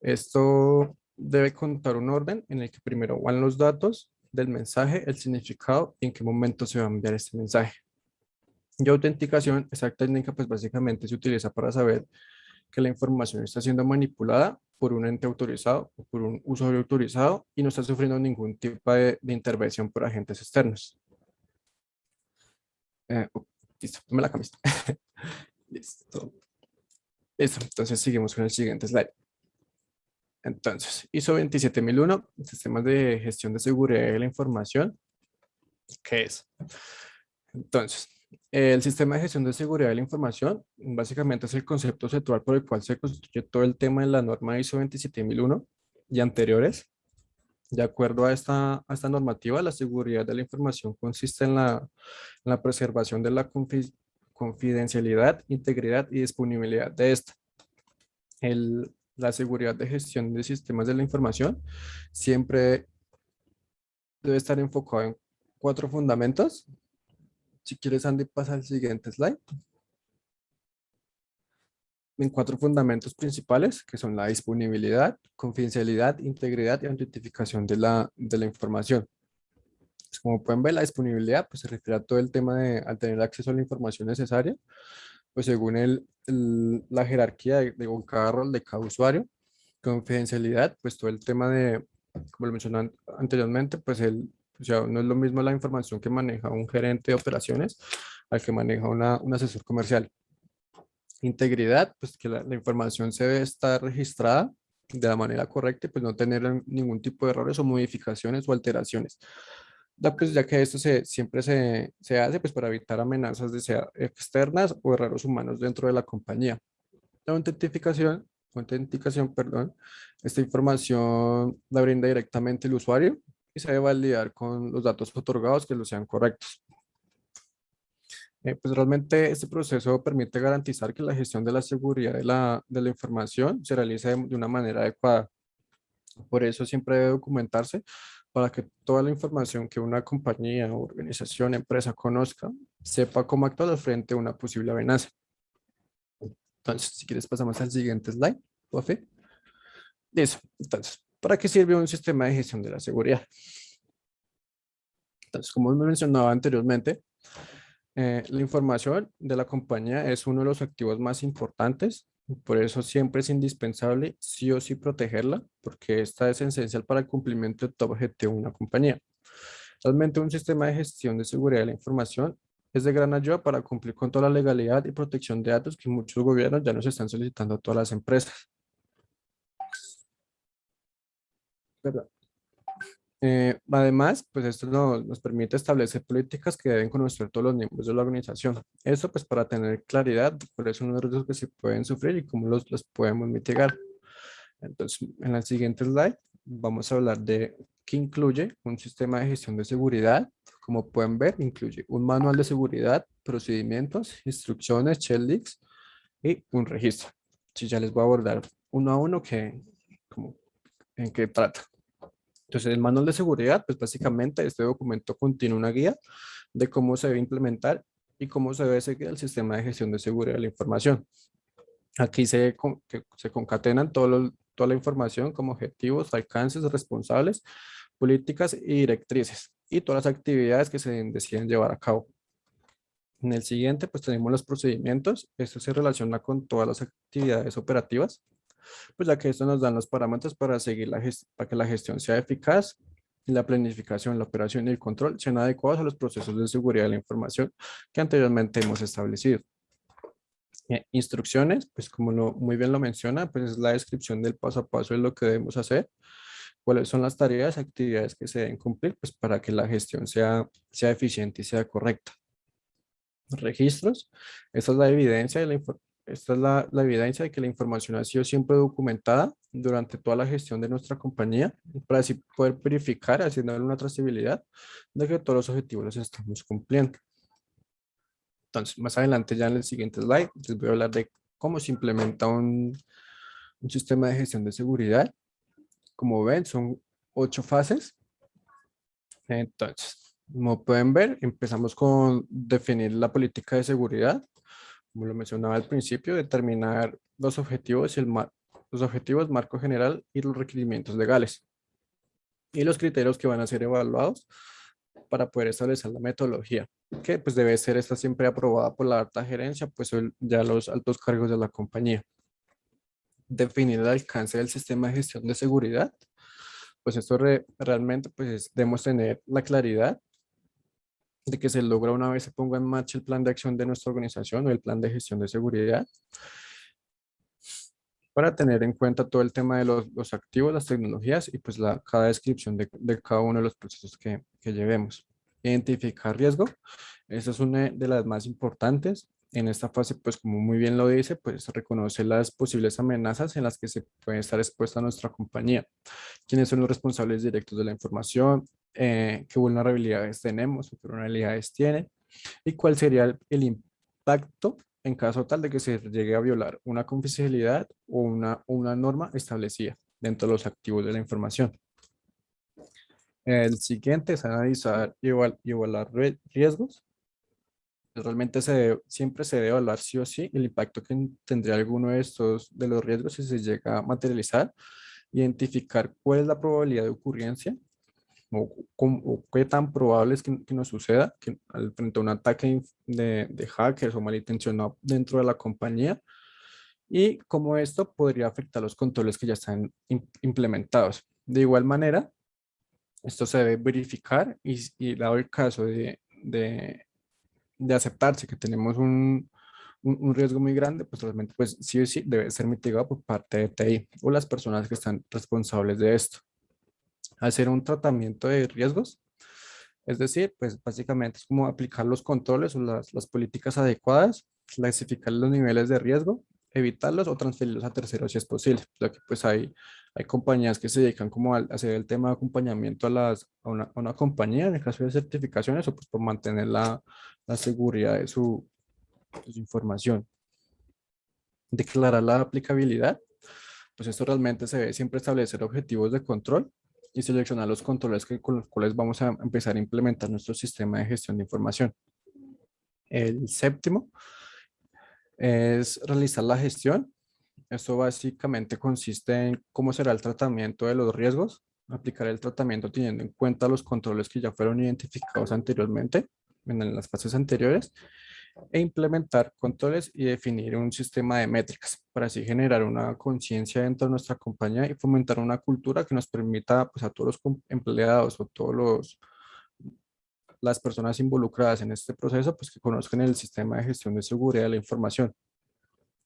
Esto debe contar un orden en el que primero van los datos del mensaje, el significado y en qué momento se va a enviar este mensaje. Y autenticación, esa técnica pues básicamente se utiliza para saber que la información está siendo manipulada por un ente autorizado o por un usuario autorizado y no está sufriendo ningún tipo de intervención por agentes externos. Listo, me la cambiaste. Listo. Listo, entonces seguimos con el siguiente slide. Entonces, ISO 27001, sistemas de gestión de seguridad de la información. ¿Qué es? Entonces, el sistema de gestión de seguridad de la información básicamente es el concepto central por el cual se construye todo el tema de la norma ISO 27001 y anteriores. De acuerdo a esta normativa, la seguridad de la información consiste en la preservación de la confidencialidad, integridad y disponibilidad de esta. La seguridad de gestión de sistemas de la información siempre debe estar enfocado en 4 fundamentos. Si quieres, Andy, pasa al siguiente slide. en 4 fundamentos principales, que son la disponibilidad, confidencialidad, integridad y autentificación de la información. Pues como pueden ver, la disponibilidad pues, se refiere a todo el tema de al tener acceso a la información necesaria, pues según la jerarquía de cada rol de cada usuario. Confidencialidad, pues todo el tema de, como lo mencioné anteriormente, pues o sea, no es lo mismo la información que maneja un gerente de operaciones al que maneja un asesor comercial. Integridad, pues que la información se debe estar registrada de la manera correcta y pues no tener ningún tipo de errores o modificaciones o alteraciones. Pues, ya que esto siempre se hace pues para evitar amenazas de sea externas o errores humanos dentro de la compañía. La autenticación, perdón, esta información la brinda directamente el usuario y se debe validar con los datos otorgados que los sean correctos. Pues realmente este proceso permite garantizar que la gestión de la seguridad de la información se realice de una manera adecuada. Por eso siempre debe documentarse para que toda la información que una compañía, organización, empresa conozca, sepa cómo actuar frente a una posible amenaza. Entonces, si quieres pasamos al siguiente slide, Profe. Eso. Entonces, ¿para qué sirve un sistema de gestión de la seguridad? Entonces, como me mencionaba anteriormente, la información de la compañía es uno de los activos más importantes. Por eso siempre es indispensable sí o sí protegerla, porque esta es esencial para el cumplimiento de todo objetivo de una compañía. Realmente un sistema de gestión de seguridad de la información es de gran ayuda para cumplir con toda la legalidad y protección de datos que muchos gobiernos ya nos están solicitando a todas las empresas. ¿Verdad? Además, pues esto nos permite establecer políticas que deben conocer todos los miembros de la organización. Esto pues para tener claridad de cuáles son los riesgos que se pueden sufrir y cómo los podemos mitigar. Entonces, en la siguiente slide vamos a hablar de qué incluye un sistema de gestión de seguridad. Como pueden ver, incluye un manual de seguridad, procedimientos, instrucciones, checklists y un registro. Sí, ya les voy a abordar uno a uno en qué trata. Entonces, el manual de seguridad, pues básicamente este documento contiene una guía de cómo se debe implementar y cómo se debe seguir el sistema de gestión de seguridad de la información. Aquí se concatenan toda la información como objetivos, alcances, responsables, políticas y directrices y todas las actividades que se deciden llevar a cabo. En el siguiente, pues tenemos los procedimientos. Esto se relaciona con todas las actividades operativas, pues ya que esto nos dan los parámetros para seguir para que la gestión sea eficaz y la planificación, la operación y el control sean adecuados a los procesos de seguridad de la información que anteriormente hemos establecido. Instrucciones, pues como muy bien lo menciona, pues es la descripción del paso a paso de lo que debemos hacer, cuáles son las tareas, actividades que se deben cumplir, pues para que la gestión sea eficiente y sea correcta. Registros, esta es la evidencia esta es la evidencia de que la información ha sido siempre documentada durante toda la gestión de nuestra compañía para así poder verificar, haciendo una trazabilidad de que todos los objetivos los estamos cumpliendo. Entonces, más adelante ya en el siguiente slide les voy a hablar de cómo se implementa un sistema de gestión de seguridad. Como ven, son 8 fases. Entonces, como pueden ver, empezamos con definir la política de seguridad. Como lo mencionaba al principio, determinar los objetivos, los objetivos, marco general y los requerimientos legales. Y los criterios que van a ser evaluados para poder establecer la metodología, que pues debe ser esta siempre aprobada por la alta gerencia, pues ya los altos cargos de la compañía. Definir el alcance del sistema de gestión de seguridad, pues esto realmente pues debemos tener la claridad de que se logra una vez se ponga en marcha el plan de acción de nuestra organización o el plan de gestión de seguridad, para tener en cuenta todo el tema de los activos, las tecnologías y pues cada descripción de cada uno de los procesos que llevemos. Identificar riesgo, esa es una de las más importantes. En esta fase, pues como muy bien lo dice, pues reconocer las posibles amenazas en las que se puede estar expuesta nuestra compañía. ¿Quiénes son los responsables directos de la información? ¿Qué vulnerabilidades tenemos? ¿Qué vulnerabilidades tienen? ¿Y cuál sería el impacto en caso tal de que se llegue a violar una confidencialidad o una norma establecida dentro de los activos de la información? El siguiente es analizar y evaluar riesgos. Realmente siempre se debe evaluar sí o sí el impacto que tendría alguno de estos de los riesgos si se llega a materializar, identificar cuál es la probabilidad de ocurrencia o qué tan probable es que nos suceda que frente a un ataque de hackers o malintencionado dentro de la compañía y cómo esto podría afectar los controles que ya están implementados. De igual manera, esto se debe verificar y dado el caso de aceptarse que tenemos un riesgo muy grande, pues realmente pues sí o sí debe ser mitigado por parte de TI o las personas que están responsables de esto. Hacer un tratamiento de riesgos, es decir, pues básicamente es como aplicar los controles o las políticas adecuadas, clasificar los niveles de riesgo, evitarlos o transferirlos a terceros si es posible, ya que pues hay compañías que se dedican como a hacer el tema de acompañamiento a una compañía en el caso de certificaciones o pues por mantener la seguridad de su información. Declarar la aplicabilidad, pues esto realmente se debe siempre establecer objetivos de control y seleccionar los controles con los cuales vamos a empezar a implementar nuestro sistema de gestión de información. El séptimo es realizar la gestión. Esto básicamente consiste en cómo será el tratamiento de los riesgos, aplicar el tratamiento teniendo en cuenta los controles que ya fueron identificados anteriormente en las fases anteriores e implementar controles y definir un sistema de métricas para así generar una conciencia dentro de nuestra compañía y fomentar una cultura que nos permita pues, a todos los empleados o todos las personas involucradas en este proceso pues que conozcan el sistema de gestión de seguridad de la información.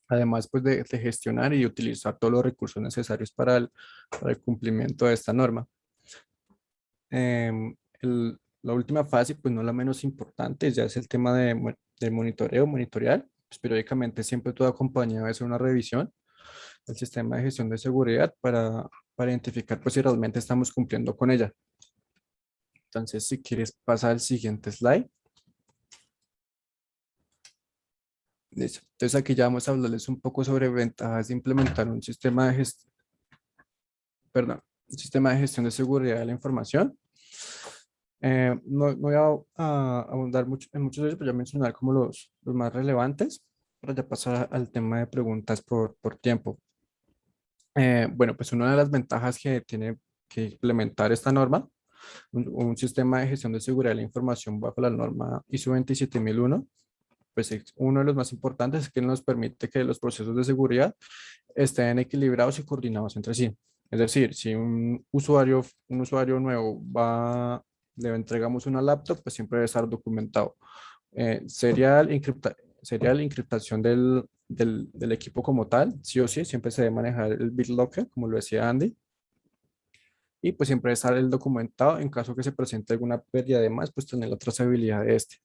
Además pues de gestionar y utilizar todos los recursos necesarios para el cumplimiento de esta norma. La última fase, pues no la menos importante, ya es el tema de monitoreo, monitorear. Pues, periódicamente siempre toda compañía debe hacer una revisión del sistema de gestión de seguridad para identificar pues si realmente estamos cumpliendo con ella. Entonces, si quieres pasar al siguiente slide. Listo. Entonces aquí ya vamos a hablarles un poco sobre ventajas de implementar un sistema de gestión de seguridad de la información. No voy a abundar mucho en muchos de ellos, pero ya mencionar como los más relevantes para ya pasar al tema de preguntas por tiempo. Bueno, pues una de las ventajas que tiene que implementar esta norma, un sistema de gestión de seguridad de la información bajo la norma ISO 27001, pues es uno de los más importantes es que nos permite que los procesos de seguridad estén equilibrados y coordinados entre sí. Es decir, si un usuario nuevo le entregamos una laptop, pues siempre debe estar documentado. Serial encriptación del equipo como tal, sí o sí, siempre se debe manejar el BitLocker, como lo decía Andy. Y pues siempre debe estar el documentado en caso que se presente alguna pérdida de más, pues tener la trazabilidad de este.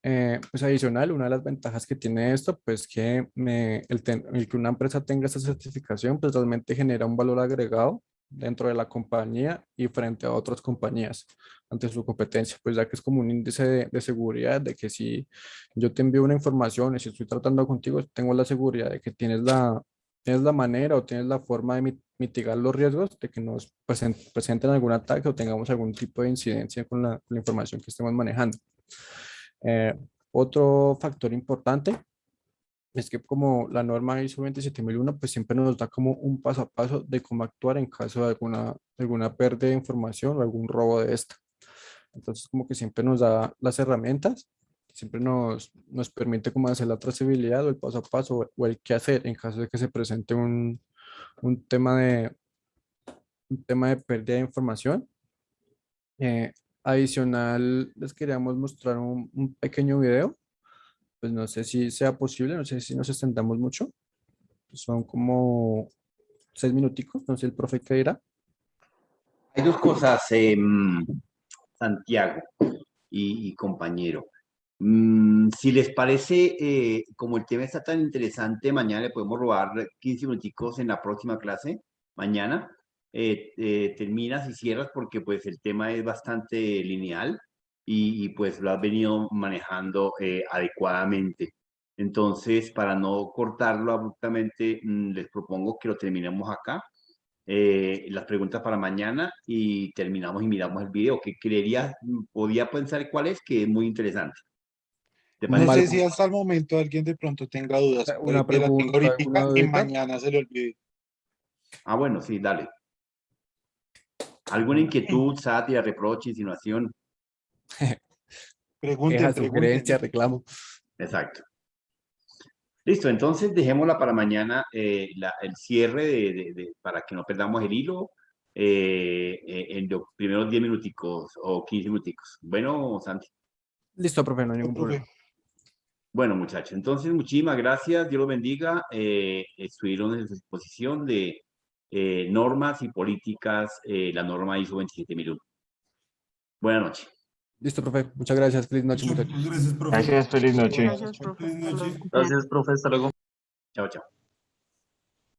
Pues adicional, una de las ventajas que tiene esto, pues que el que una empresa tenga esta certificación, pues realmente genera un valor agregado dentro de la compañía y frente a otras compañías ante su competencia, pues ya que es como un índice de seguridad, de que si yo te envío una información y si estoy tratando contigo, tengo la seguridad de que tienes la manera o tienes la forma de mitigar los riesgos de que nos presenten algún ataque o tengamos algún tipo de incidencia con la información que estemos manejando. Otro factor importante es que como la norma ISO 27001, pues siempre nos da como un paso a paso de cómo actuar en caso de alguna pérdida de información o algún robo de esta. Entonces como que siempre nos da las herramientas, siempre nos permite como hacer la trazabilidad o el paso a paso o el qué hacer en caso de que se presente un tema de pérdida de información. Adicional, les queríamos mostrar un pequeño video. Pues no sé si sea posible, no sé si nos extendamos mucho. Son como 6 minuticos, no sé el profe qué dirá. Hay dos cosas, Santiago y compañero. Si les parece, como el tema está tan interesante, mañana le podemos robar 15 minuticos en la próxima clase. Mañana terminas y cierras porque pues el tema es bastante lineal y pues lo has venido manejando adecuadamente. Entonces, para no cortarlo abruptamente, les propongo que lo terminemos acá las preguntas para mañana y terminamos y miramos el video, que podía pensar cuál es, que es muy interesante. ¿Te No parece? sé si hasta el momento alguien de pronto tenga dudas. Puede Una que la tenga pregunta, ahorita una y dudita. mañana se le olvide. Ah, bueno, sí, dale. ¿Alguna inquietud, sátira, reproche, insinuación? Pregunten, Queja, pregunten. sugerencia, reclamo. Exacto. Listo, entonces dejémosla para mañana el cierre para que no perdamos el hilo en los primeros 10 minuticos o 15 minuticos. Bueno, Santi. Listo, profe, no hay ningún Profe. problema. Bueno, muchachos, entonces muchísimas gracias, Dios los bendiga. Estuvieron en su exposición de normas y políticas, la norma ISO 27001. Buenas noches. Listo, profe. Muchas gracias. Feliz noche, Muchas muchachos. gracias, profe. Gracias, feliz noche. Gracias, profe. Feliz Hasta noche. luego. Gracias, profe, hasta luego. Chao, chao.